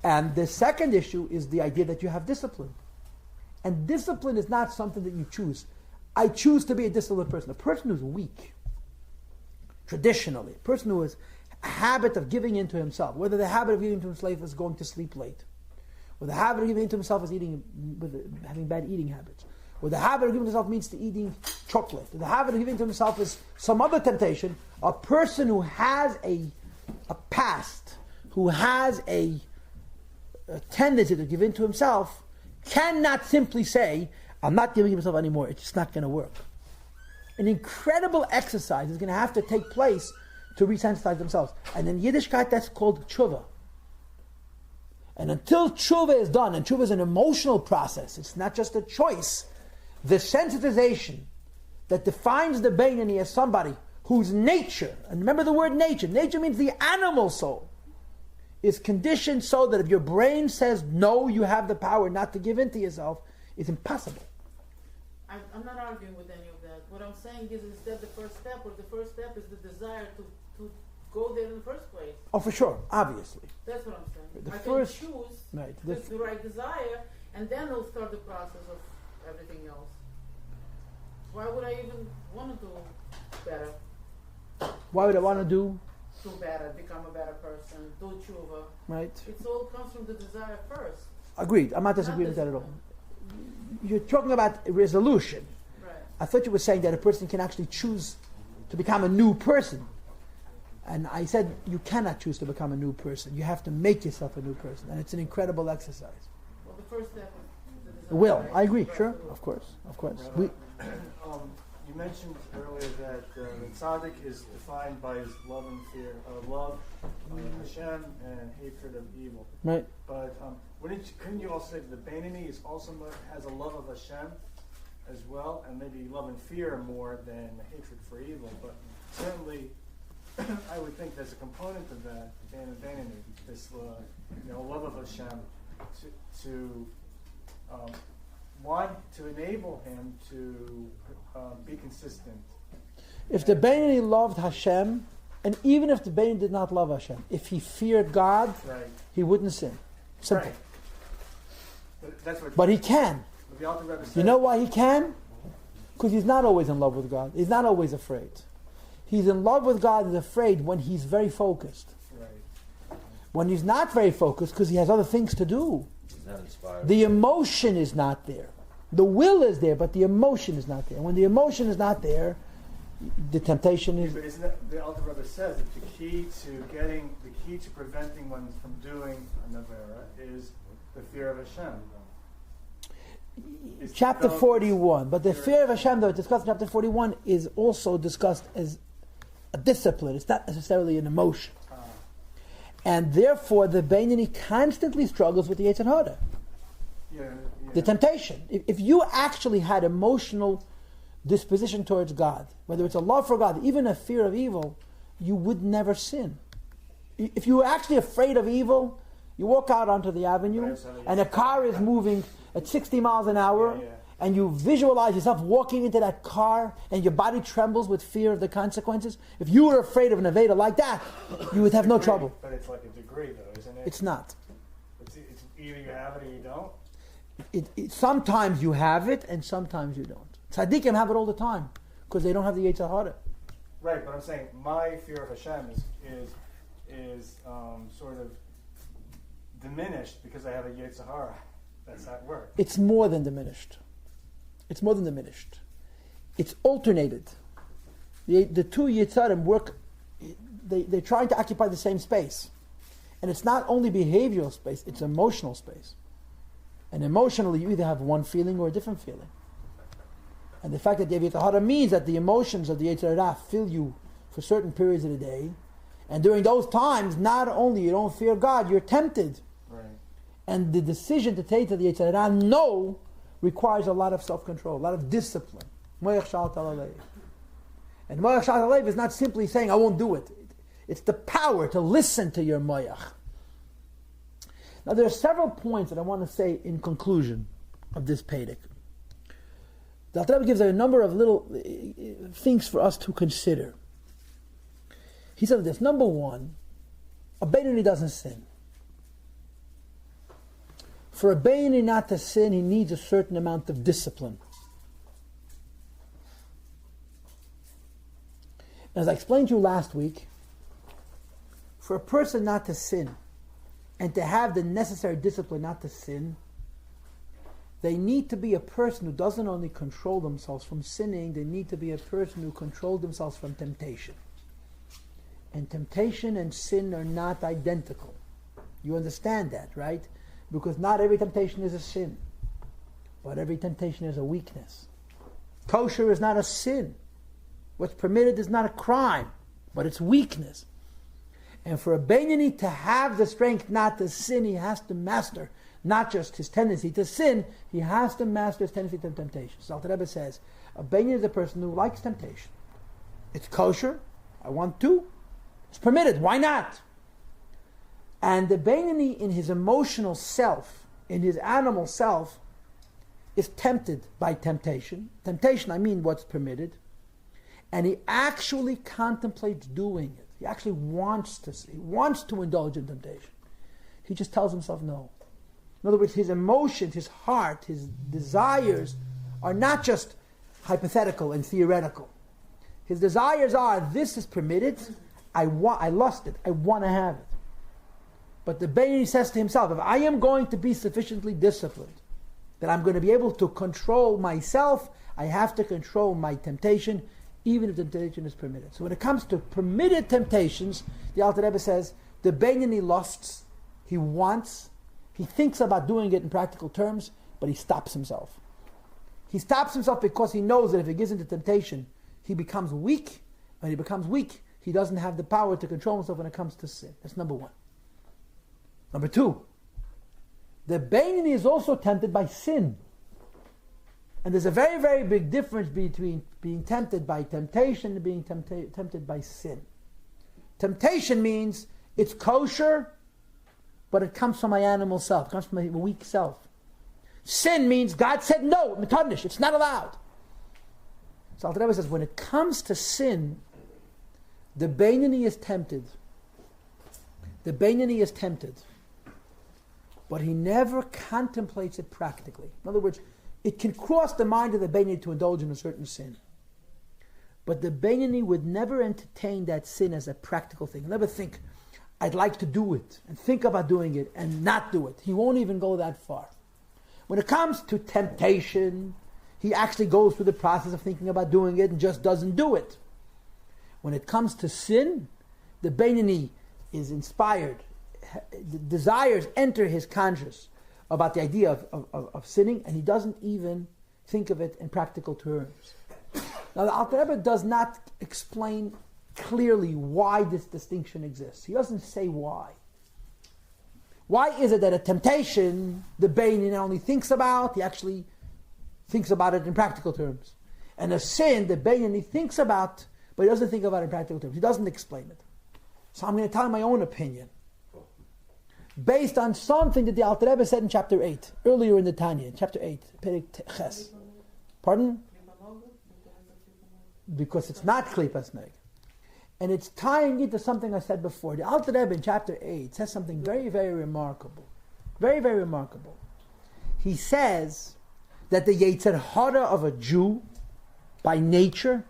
And the second issue is the idea that you have discipline. And discipline is not something that you choose. I choose to be a disciplined person. A person who's weak, traditionally, a person who has a habit of giving in to himself, whether the habit of giving in to himself is going to sleep late, or the habit of giving in to himself is having bad eating habits, or the habit of giving to himself means to eating chocolate, or the habit of giving to himself is some other temptation. A person who has a past, who has a tendency to give in to himself, cannot simply say, I'm not giving himself anymore. It's just not going to work. An incredible exercise is going to have to take place to resensitize themselves. And in Yiddishkeit, that's called tshuva. And until tshuva is done, and tshuva is an emotional process, it's not just a choice, the sensitization that defines the Beinani as somebody whose nature, and remember the word nature means the animal soul, is conditioned so that if your brain says no, you have the power not to give in to yourself, it's impossible. I'm not arguing with any of that. What I'm saying is that the first step, or the first step is the desire to go there in the first place. Oh, for sure, obviously. That's what I'm saying. The I first- can choose right, the right desire, and then I'll start the process of everything else. Why would I even want to do better? Why would I want to do, Better, become a better person, do tshuva? right? It all comes from the desire first. Agreed, I'm not disagreeing with that at all. discipline. You're talking about resolution. Right. I thought you were saying that a person can actually choose to become a new person. And I said you cannot choose to become a new person. You have to make yourself a new person. And it's an incredible exercise. Well, the first step is the desire. Will, right? I agree, Right. sure, of course. You mentioned earlier that the tzaddik is defined by his love and fear, love of Hashem and hatred of evil. Right. But couldn't you also say that the Beinani is also has a love of Hashem as well, and maybe love and fear more than hatred for evil? But certainly, I would think there's a component of that in the Beinani, this love of Hashem to want to enable him to be consistent. If the Beinani loved Hashem, and even if the Beinani did not love Hashem, if he feared God, Right. he wouldn't sin. Simple. Right. But that's what. But he can. The Alter Rebbe said. You know why he can? Because he's not always in love with God. He's not always afraid. He's in love with God and afraid when he's very focused. Right. When he's not very focused, because he has other things to do, He's not inspired. the emotion is not there. The will is there, but the emotion is not there. And when the emotion is not there, the temptation is... But isn't that the Alter Rebbe says that the key to preventing one from doing an avera is the fear of Hashem. It's Chapter developed- 41. But the fear of Hashem, though, discussed in chapter 41, is also discussed as a discipline. It's not necessarily an emotion. And therefore, the Beinani constantly struggles with the Yetzer Hara, Yeah. the temptation. If you actually had emotional disposition towards God, whether it's a love for God, even a fear of evil, you would never sin. If you were actually afraid of evil, you walk out onto the avenue, and a car is moving at 60 miles an hour, and you visualize yourself walking into that car and your body trembles with fear of the consequences, if you were afraid of an Aveda like that, you would have no trouble. But it's like a degree, though, isn't it? It's not. It's either you have it or you don't. Sometimes you have it and sometimes you don't. Tzaddikim have it all the time because they don't have the Yetzer Hara. Right, but I'm saying my fear of Hashem is sort of diminished because I have a Yetzer Hara that's at work. It's more than diminished. It's more than diminished. It's alternated. The two Yetzarim work, they're trying to occupy the same space. And it's not only behavioral space, it's emotional space. And emotionally, you either have one feeling or a different feeling. And the fact that you have Yetzer Hara means that the emotions of the Yetzer Hara fill you for certain periods of the day. And during those times, not only you don't fear God, you're tempted. Right. And the decision to take to the Yetzer Hara no requires a lot of self-control, a lot of discipline. Moyach Shal Talalei. And Moyach Shal Talalei is not simply saying, I won't do it. It's the power to listen to your Moyach. Now there are several points that I want to say in conclusion of this Pedic. The Alter Rebbe gives a number of little things for us to consider. He said this: number one, a Beinoni doesn't sin. For a Beinoni not to sin, he needs a certain amount of discipline. As I explained to you last week, for a person not to sin, and to have the necessary discipline not to sin, they need to be a person who doesn't only control themselves from sinning, they need to be a person who controls themselves from temptation. And temptation and sin are not identical. You understand that, right? Because not every temptation is a sin, but every temptation is a weakness. Kosher is not a sin. What's permitted is not a crime, but it's weakness. And for a Beinoni to have the strength not to sin, he has to master not just his tendency to sin, he has to master his tendency to temptation. So Alter Rebbe says, a Beinoni is a person who likes temptation. It's kosher, I want to, it's permitted, why not? And the Beinoni in his emotional self, in his animal self, is tempted by temptation. Temptation, I mean what's permitted. And he actually contemplates doing it. He actually wants to indulge in temptation. He just tells himself no. In other words, his emotions, his heart, his desires are not just hypothetical and theoretical. His desires are, this is permitted, I lust it, I want to have it. But the Beinoni says to himself, if I am going to be sufficiently disciplined, that I'm going to be able to control myself, I have to control my temptation, even if temptation is permitted. So when it comes to permitted temptations, the Alter Rebbe says, the Beinoni lusts, he wants, he thinks about doing it in practical terms, but he stops himself. He stops himself because he knows that if he gives into temptation, he becomes weak. When he becomes weak, he doesn't have the power to control himself when it comes to sin. That's number one. Number two, the Beinoni is also tempted by sin. And there's a very, very big difference between being tempted by temptation and being tempted by sin. Temptation means it's kosher, but it comes from my animal self, it comes from my weak self. Sin means God said no, metadnish, it's not allowed. So Alter Rebbe says, when it comes to sin, the Beinoni is tempted. The Beinoni is tempted. But he never contemplates it practically. In other words, it can cross the mind of the Beinoni to indulge in a certain sin. But the Beinoni would never entertain that sin as a practical thing. Never think, I'd like to do it, and think about doing it, and not do it. He won't even go that far. When it comes to temptation, he actually goes through the process of thinking about doing it and just doesn't do it. When it comes to sin, the Beinoni is inspired. The desires enter his conscience about the idea of sinning, and he doesn't even think of it in practical terms. Now, the Alter Rebbe does not explain clearly why this distinction exists. He doesn't say why. Why is it that a temptation, the Beinoni not only thinks about, he actually thinks about it in practical terms. And a sin, the Beinoni thinks about, but he doesn't think about it in practical terms. He doesn't explain it. So I'm going to tell you my own opinion, based on something that the Alter Rebbe said in chapter 8, earlier in the Tanya, chapter 8, Perek Ches. Pardon? Because it's not klipas neg. And it's tying into something I said before. The Alter Rebbe in chapter 8 says something very, very remarkable. Very, very remarkable. He says that the Yetzer Hara of a Jew, by nature,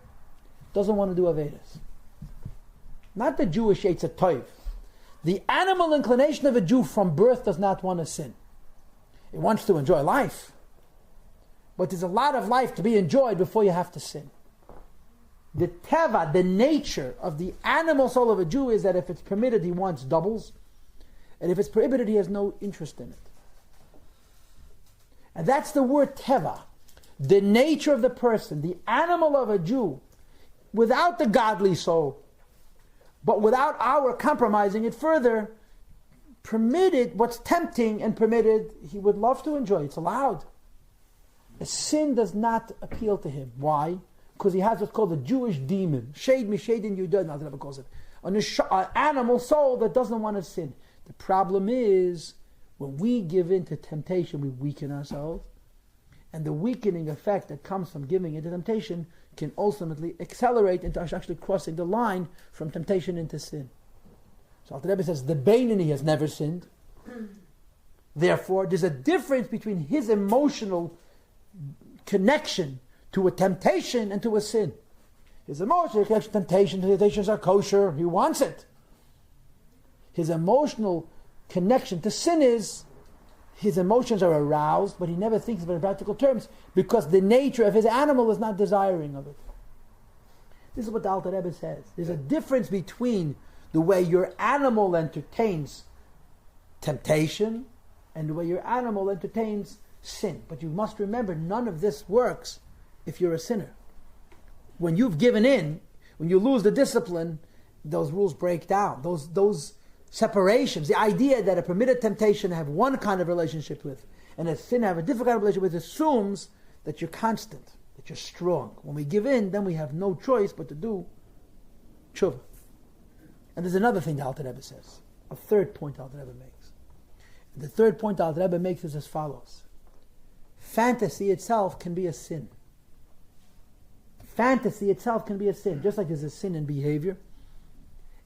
doesn't want to do Avedas. Not the Jewish Yetzer Tov. The animal inclination of a Jew from birth does not want to sin. It wants to enjoy life. But there's a lot of life to be enjoyed before you have to sin. The teva, the nature of the animal soul of a Jew is that if it's permitted, he wants doubles. And if it's prohibited, he has no interest in it. And that's the word teva. The nature of the person, the animal of a Jew, without the godly soul, but without our compromising it further, permitted, what's tempting and permitted, he would love to enjoy. It's allowed. A sin does not appeal to him. Why? Because he has what's called the Jewish demon. Shade mishadin yudad, Alter Rebbe calls it. An animal soul that doesn't want to sin. The problem is, when we give in to temptation, we weaken ourselves. And the weakening effect that comes from giving into temptation can ultimately accelerate into us actually crossing the line from temptation into sin. So Alter Rebbe says, the Beinoni has never sinned. Therefore, there's a difference between his emotional connection to a temptation and to a sin. His emotional connection to temptations are kosher, he wants it. His emotional connection to sin is, his emotions are aroused, but he never thinks of it in practical terms, because the nature of his animal is not desiring of it. This is what the Alter Rebbe says. There's a difference between the way your animal entertains temptation and the way your animal entertains sin. But you must remember, none of this works if you're a sinner. When you've given in, when you lose the discipline, those rules break down. Those separations, the idea that a permitted temptation have one kind of relationship with and a sin have a different kind of relationship with, assumes that you're constant, that you're strong. When we give in, then we have no choice but to do tshuva. And there's another thing the Alter Rebbe says, a third point the Alter Rebbe makes. And the third point the Alter Rebbe makes is as follows. Fantasy itself can be a sin. Fantasy itself can be a sin. Just like there's a sin in behavior,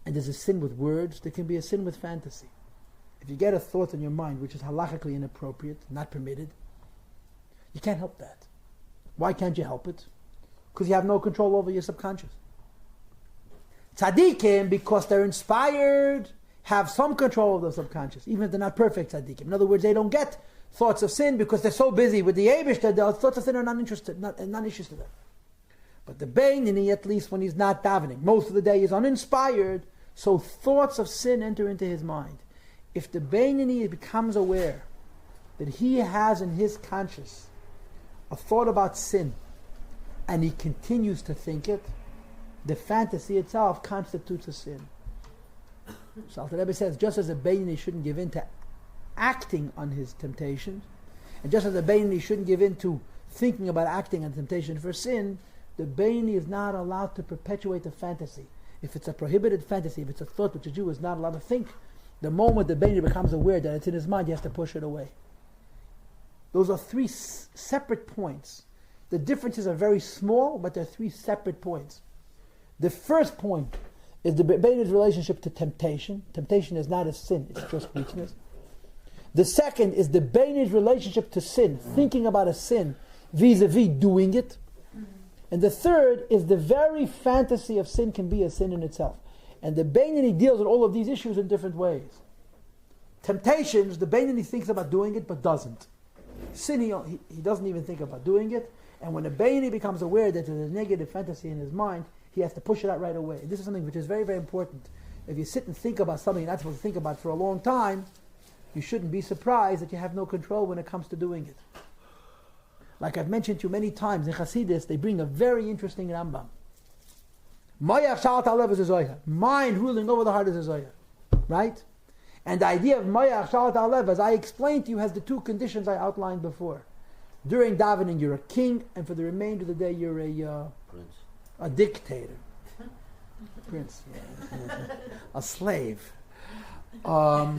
and there's a sin with words, there can be a sin with fantasy. If you get a thought in your mind which is halachically inappropriate, not permitted, you can't help that. Why can't you help it? Because you have no control over your subconscious. Tzaddikim, because they're inspired, have some control of the subconscious, even if they're not perfect tzaddikim. In other words, they don't get thoughts of sin because they're so busy with the Eibush that the thoughts of sin are not interested, not issues to them. But the Beinoni, at least when he's not davening, most of the day is uninspired, so thoughts of sin enter into his mind. If the Beinoni becomes aware that he has in his conscious a thought about sin, and he continues to think it, the fantasy itself constitutes a sin. So Alter Rebbe says, just as a Beinoni shouldn't give in to acting on his temptations, and just as a Beinoni shouldn't give in to thinking about acting on temptation for sin, the Beinoni is not allowed to perpetuate the fantasy. If it's a prohibited fantasy, if it's a thought which a Jew is not allowed to think, the moment the Beinoni becomes aware that it's in his mind, he has to push it away. Those are three separate points. The differences are very small, but they're three separate points. The first point is the Beinoni's relationship to temptation. Temptation is not a sin, it's just weakness. The second is the Beinoni's relationship to sin, thinking about a sin vis-a-vis doing it. And the third is the very fantasy of sin can be a sin in itself. And the Beinoni deals with all of these issues in different ways. Temptations, the Beinoni thinks about doing it but doesn't. Sin, he doesn't even think about doing it. And when the Beinoni becomes aware that there's a negative fantasy in his mind, he has to push it out right away. And this is something which is very, very important. If you sit and think about something you're not supposed to think about for a long time, you shouldn't be surprised that you have no control when it comes to doing it. Like I've mentioned to you many times, in Chassidus, they bring a very interesting Rambam. Moyach Shalat Alev is a Zoya. Mind ruling over the heart is a Zoya. Right? And the idea of Moyach Shalat Alev, as I explained to you, has the two conditions I outlined before. During davening, you're a king, and for the remainder of the day, you're a prince. A dictator. Prince, yeah. A slave. So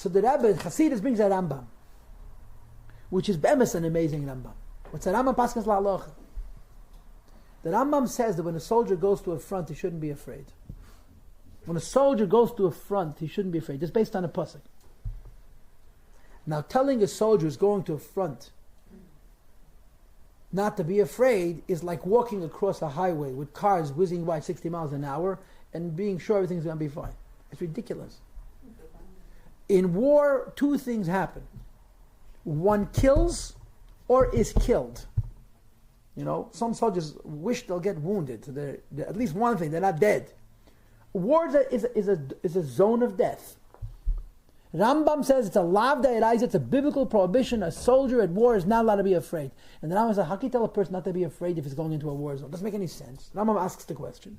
the Rebbe, Chassidus brings that Rambam. which is be'emes an amazing Rambam. What's the Rambam Paskins La'alocha? The Rambam says that when a soldier goes to a front, he shouldn't be afraid. When a soldier goes to a front, he shouldn't be afraid. Just based on a pasuk. Now, telling a soldier who's going to a front not to be afraid is like walking across a highway with cars whizzing by 60 miles an hour and being sure everything's going to be fine. It's ridiculous. In war, two things happen. One kills or is killed. You know, some soldiers wish they'll get wounded. So they're at least one thing, they're not dead. War is a zone of death. Rambam says it's a lav da'erais, it's a biblical prohibition. A soldier at war is not allowed to be afraid. And the Rambam says, how can you tell a person not to be afraid if he's going into a war zone? Doesn't make any sense. Rambam asks the question.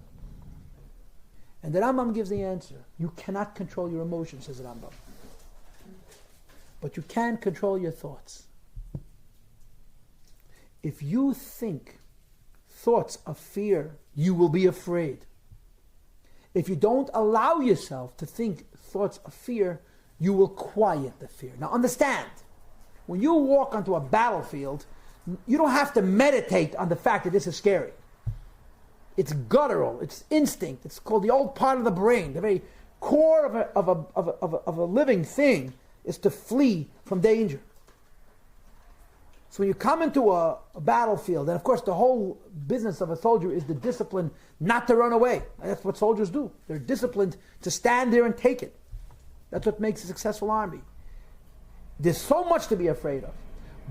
And the Rambam gives the answer. You cannot control your emotions, says Rambam. But you can control your thoughts. If you think thoughts of fear, you will be afraid. If you don't allow yourself to think thoughts of fear, you will quiet the fear. Now understand, when you walk onto a battlefield, you don't have to meditate on the fact that this is scary. It's guttural, it's instinct, it's called the old part of the brain. The very core of a living thing is to flee from danger. So when you come into a battlefield, and of course the whole business of a soldier is the discipline not to run away. That's what soldiers do. They're disciplined to stand there and take it. That's what makes a successful army. There's so much to be afraid of.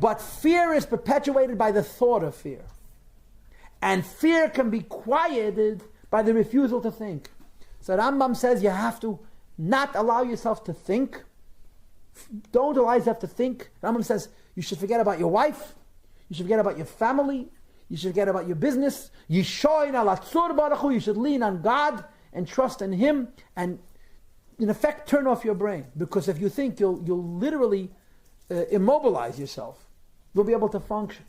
But fear is perpetuated by the thought of fear. And fear can be quieted by the refusal to think. So Rambam says you have to not allow yourself to think. Don't allow yourself to think. Rambam says you should forget about your wife. You should forget about your family. You should forget about your business. You should lean on God and trust in Him, and in effect turn off your brain. Because if you think, you'll literally immobilize yourself. You'll be able to function.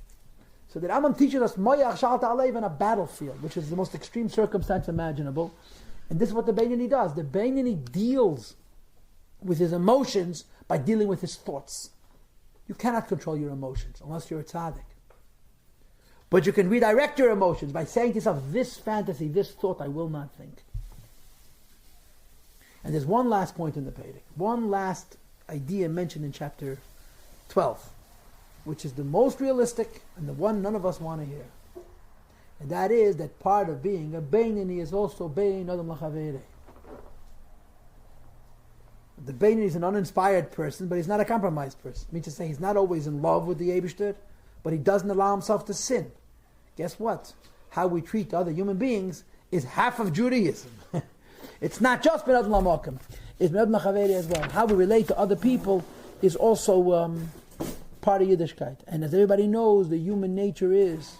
So the Rambam teaches us moyach shalta alev in a battlefield, which is the most extreme circumstance imaginable. And this is what the Beinoni does. The Beinoni deals with his emotions by dealing with his thoughts. You cannot control your emotions unless you're a tzaddik. But you can redirect your emotions by saying to yourself, this fantasy, this thought, I will not think. And there's one last point in the Pedic, one last idea mentioned in chapter 12, which is the most realistic and the one none of us want to hear. And that is that part of being a Beinoni is also Bein Adam L'Chaverei. The Beinoni is an uninspired person, but he's not a compromised person. I mean to say he's not always in love with the Eibishter, but he doesn't allow himself to sin. Guess what? How we treat other human beings is half of Judaism. It's not just Ben Adam L'Makom. It's Ben Adam L'Chaverei as well. How we relate to other people is also part of Yiddishkeit. And as everybody knows, the human nature is,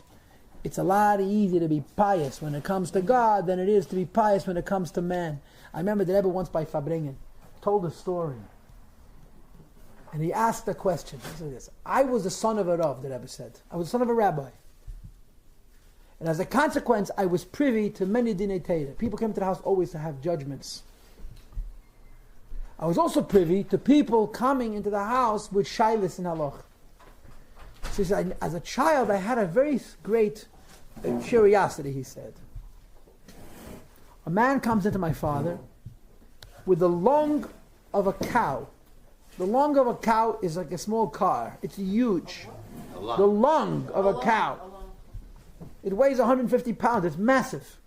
it's a lot easier to be pious when it comes to God than it is to be pious when it comes to man. I remember the Rebbe once by Fabringen told a story. And he asked a question. He said this: I was the son of a Rav, the Rebbe said. I was the son of a rabbi. And as a consequence, I was privy to many dinei Torah. People came to the house always to have judgments. I was also privy to people coming into the house with shaylis and halach. So he said, as a child, I had a very great curiosity, he said. A man comes into my father with the lung of a cow. The lung of a cow is like a small car. It's huge. The lung of a cow. It weighs 150 pounds. It's massive.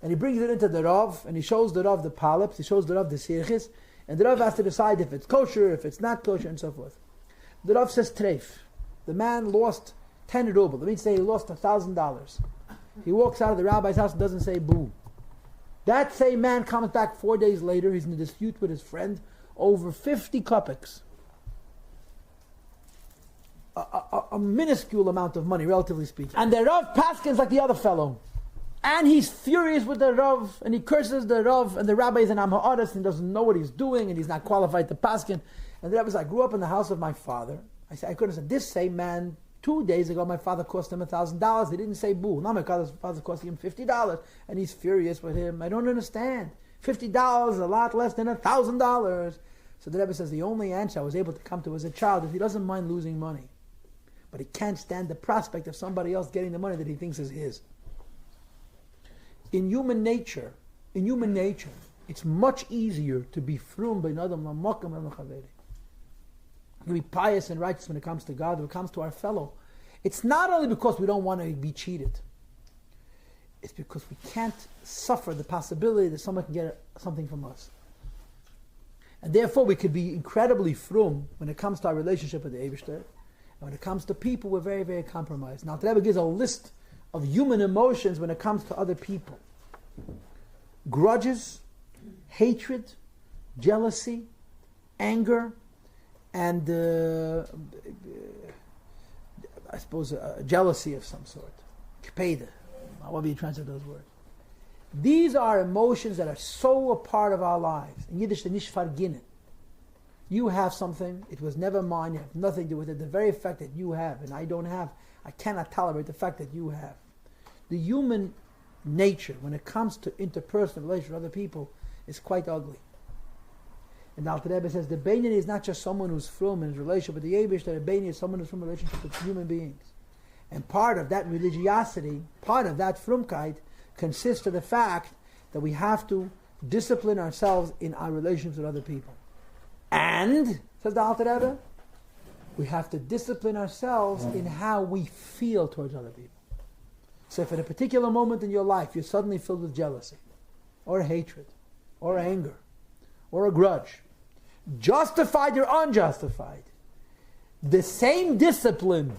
And he brings it into the Rav, and he shows the Rav the polyps, he shows the Rav the sirchis, and the Rav has to decide if it's kosher, if it's not kosher, and so forth. The Rav says treif. The man lost 10 ruble. That means say he lost $1,000. He walks out of the rabbi's house and doesn't say boo. That same man comes back 4 days later. He's in a dispute with his friend over 50 kopecks. A minuscule amount of money, relatively speaking. And the Rav paskins like the other fellow. And he's furious with the Rav, and he curses the Rav, and the rabbi is an Am Ha'aretz and doesn't know what he's doing, and he's not qualified to paskin. And the rabbi says, I grew up in the house of my father. I could have said, this same man, 2 days ago, my father cost him $1,000. He didn't say boo. Now my father cost him $50, and he's furious with him. I don't understand. $50 is a lot less than $1,000. So the Rebbe says the only answer I was able to come to as a child is he doesn't mind losing money, but he can't stand the prospect of somebody else getting the money that he thinks is his. In human nature, it's much easier to be frum ben adam lamakam lemachaveri. To be pious and righteous when it comes to God, when it comes to our fellow. It's not only because we don't want to be cheated. It's because we can't suffer the possibility that someone can get something from us. And therefore we could be incredibly frum when it comes to our relationship with the Eibishter. And when it comes to people, we're very, very compromised. Now, the Rebbe gives a list of human emotions when it comes to other people. Grudges, hatred, jealousy, anger, and I suppose jealousy of some sort. Kpeda, however you translate those words. These are emotions that are so a part of our lives. In Yiddish, the nicht verginnen. You have something, it was never mine, you have nothing to do with it. The very fact that you have and I don't have, I cannot tolerate the fact that you have. The human nature, when it comes to interpersonal relations with other people, is quite ugly. And the Alter Rebbe says the Beinoni is not just someone who's frum in his relationship with the Eibush, that a Beinoni is someone who's from a relationship with human beings. And part of that religiosity, part of that frumkeit, consists of the fact that we have to discipline ourselves in our relationships with other people. And, says the Alter Rebbe, we have to discipline ourselves in how we feel towards other people. So if at a particular moment in your life you're suddenly filled with jealousy, or hatred, or anger, or a grudge, justified or unjustified, the same discipline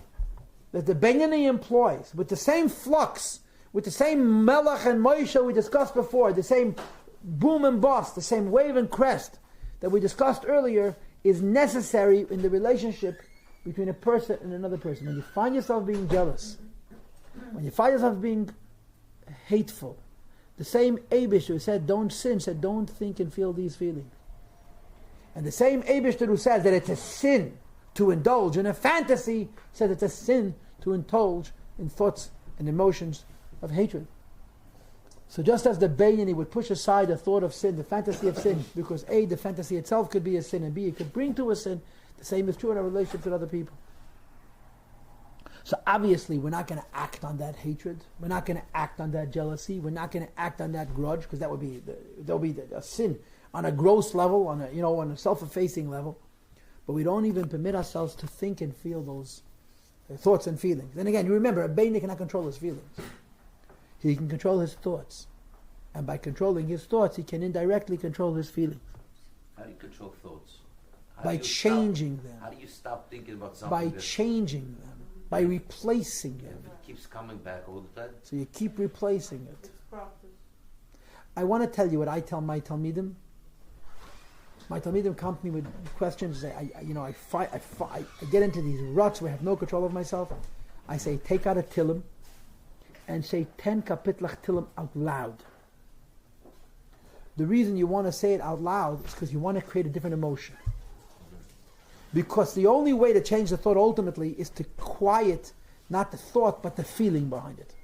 that the Beinoni employs, with the same flux, with the same Melech and Moshe we discussed before, the same boom and bust, the same wave and crest that we discussed earlier, is necessary in the relationship between a person and another person. When you find yourself being jealous, when you find yourself being hateful, the same Eibishter who said don't sin, said don't think and feel these feelings. And the same Eibishter who says that it's a sin to indulge in a fantasy, says it's a sin to indulge in thoughts and emotions of hatred. So just as the Beinoni would push aside the thought of sin, the fantasy of sin, because A, the fantasy itself could be a sin, and B, it could bring to a sin, the same is true in our relationships with other people. So obviously we're not going to act on that hatred, we're not going to act on that jealousy, we're not going to act on that grudge, because that would be a sin on a gross level, on a self-effacing level. But we don't even permit ourselves to think and feel those thoughts and feelings. And again, you remember, a Beinoni cannot control his feelings. He can control his thoughts. And by controlling his thoughts, he can indirectly control his feelings. How do you control thoughts? By changing them. How do you stop thinking about something? By changing them. By replacing them. It keeps coming back all the time. So you keep replacing it. It's practice. I want to tell you what I tell my Talmidim. My Talmidim come to me with questions. Say, I get into these ruts where I have no control of myself. I say, take out a Tillim and say 10 kapitlach Tillim out loud. The reason you want to say it out loud is because you want to create a different emotion. Because the only way to change the thought ultimately is to quiet not the thought but the feeling behind it.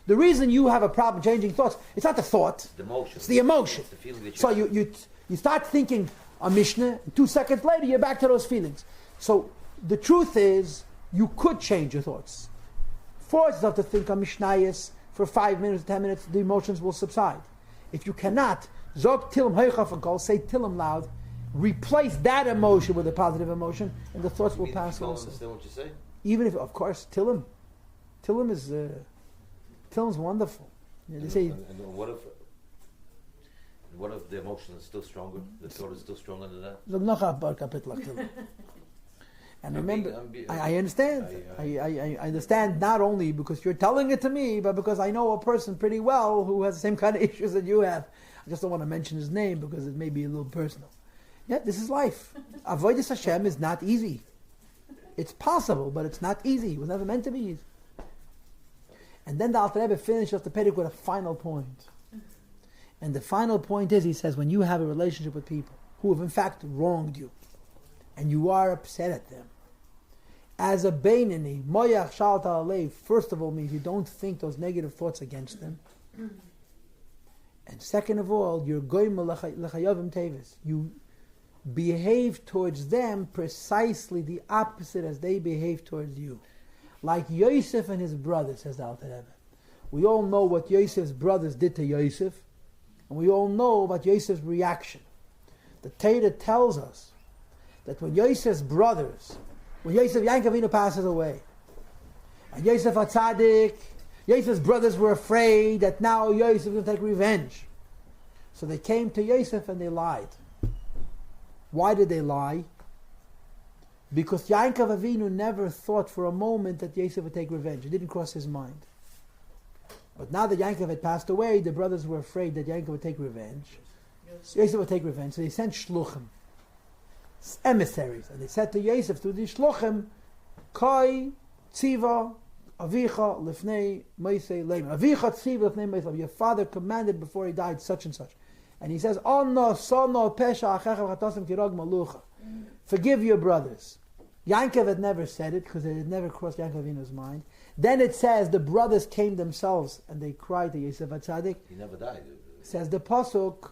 The reason you have a problem changing thoughts, it's not the thought, the emotion. It's the emotion. It's the feeling that so you start thinking a Mishnah, and 2 seconds later you're back to those feelings. So the truth is, you could change your thoughts. Force yourself to think a Mishnayos for 5 minutes, 10 minutes, the emotions will subside. If you cannot, Zog Tilm Heichafakol, say Tilm loud, replace that emotion with a positive emotion, and the thoughts will pass also. also. Understand what you say? Even if, of course, Tilm is wonderful. They say, and what if the emotion is still stronger? The thought is still stronger than that? Zog noch a paar Kapitel Tilm. And remember, I understand. I understand not only because you're telling it to me, but because I know a person pretty well who has the same kind of issues that you have. I just don't want to mention his name because it may be a little personal. Yeah, this is life. Avodas Hashem is not easy. It's possible, but it's not easy. It was never meant to be easy. And then the Alter Rebbe finishes the Perek with a final point. And the final point is, he says, when you have a relationship with people who have in fact wronged you, and you are upset at them, as a Beinoni, moyach shalta alev, first of all means you don't think those negative thoughts against them. And second of all, you're goyim l'chayavim tevis. behave towards them precisely the opposite as they behave towards you. Like Yosef and his brothers, says the Alter Rebbe. We all know what Yosef's brothers did to Yosef, and we all know about Yosef's reaction. The Torah tells us that when Yosef's brothers, when Yosef Yankov Avinu passes away, and Yosef HaTzadik, Yosef's brothers were afraid that now Yosef is going to take revenge. So they came to Yosef and they lied. Why did they lie? Because Yankov Avinu never thought for a moment that Yosef would take revenge. It didn't cross his mind. But now that Yankov had passed away, the brothers were afraid that Yankov would take revenge. Yosef would take revenge. So they sent shluchim, emissaries. And they said to Yosef, to the shluchim, Kai tziva avicha lifnei meisei leimer. Avicha tziva lifnei meisei. Your father commanded before he died such and such. And he says, Anna sono pesha achecha chatasim kirag malucha. Forgive your brothers. Yankov had never said it because it had never crossed Yankov Avinu's mind. Then it says the brothers came themselves and they cried to Yosef HaTzadik. He never died. Says the pasuk,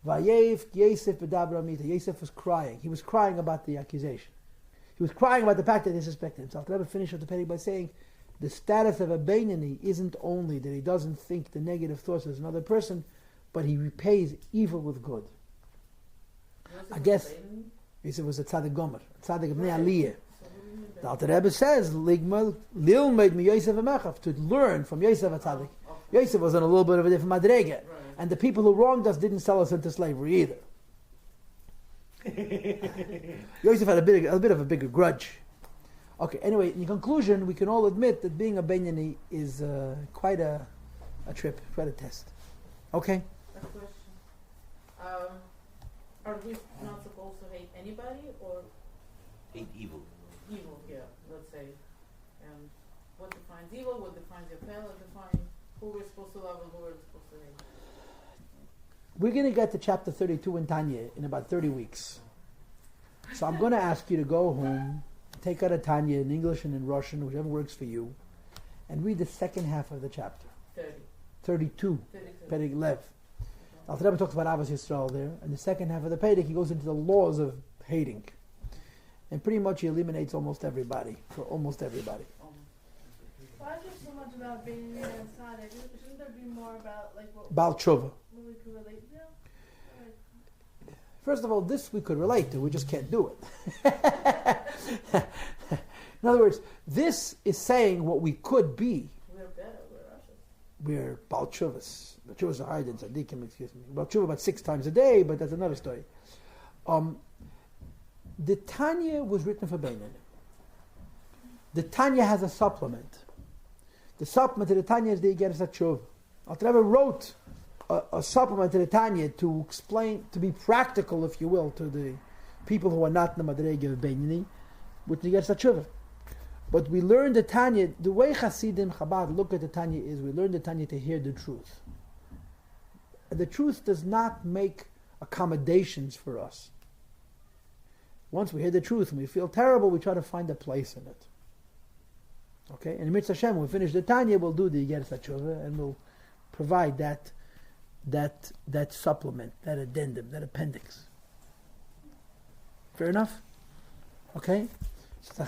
Vayev Yosef b'dabra mita. Yosef was crying. He was crying about the accusation. He was crying about the fact that he suspected himself. The Rebbe finished the Perek by saying the status of a Beinani isn't only that he doesn't think the negative thoughts as another person, but he repays evil with good. I guess Yosef was a tzaddik gomer, a tzaddik b'nei aliyah. The Alter Rebbe says, "Ligmal lilmeid mi Yosef v'mechav," to learn from Yosef tzaddik. Yosef was on a little bit of a different madrega, and the people who wronged us didn't sell us into slavery either. Yosef had a bit of a bigger grudge. Okay. Anyway, in conclusion, we can all admit that being a Benyani is quite a trip, quite a test. Okay. A question. Are we not supposed to hate anybody or Hate evil. evil? Yeah, let's say. And what defines evil? What defines your pale? Define who we're supposed to love and who we're supposed to hate. We're going to get to chapter 32 in Tanya in about 30 weeks. So I'm going to ask you to go home, take out a Tanya in English and in Russian, whichever works for you, and read the second half of the chapter. 32. 32. Perek Lev. Alter Rebbe talks about Avos Yisrael there, and the second half of the Perek he goes into the laws of hating, and pretty much he eliminates almost everybody for almost everybody. Why is there so much about being near and tzaddik? Shouldn't there be more about like what Baal Tshuva. we could relate to? First of all, this we could relate to, we just can't do it. In other words, this is saying what we could be. We're better. We're Russians. We're Baal Tshuvas. Baal Tshuvas are higher than tzaddikim, excuse me. Baal Tshuva about 6 times a day, but that's another story. The Tanya was written for Beinani. The Tanya has a supplement. The supplement to the Tanya is the Igeres HaTshuva. Alter Rebbe wrote a supplement to the Tanya to explain, to be practical, if you will, to the people who are not in the Madrega of Beinani, with the Igeres HaTshuva. But we learn the Tanya, the way Hasidim Chabad look at the Tanya is, we learn the Tanya to hear the truth. And the truth does not make accommodations for us. Once we hear the truth and we feel terrible, we try to find a place in it. Okay? And in Mitzvah Hashem, when we finish the Tanya, we'll do the Igeres HaTshuva and we'll provide that supplement, that addendum, that appendix. Fair enough? Okay?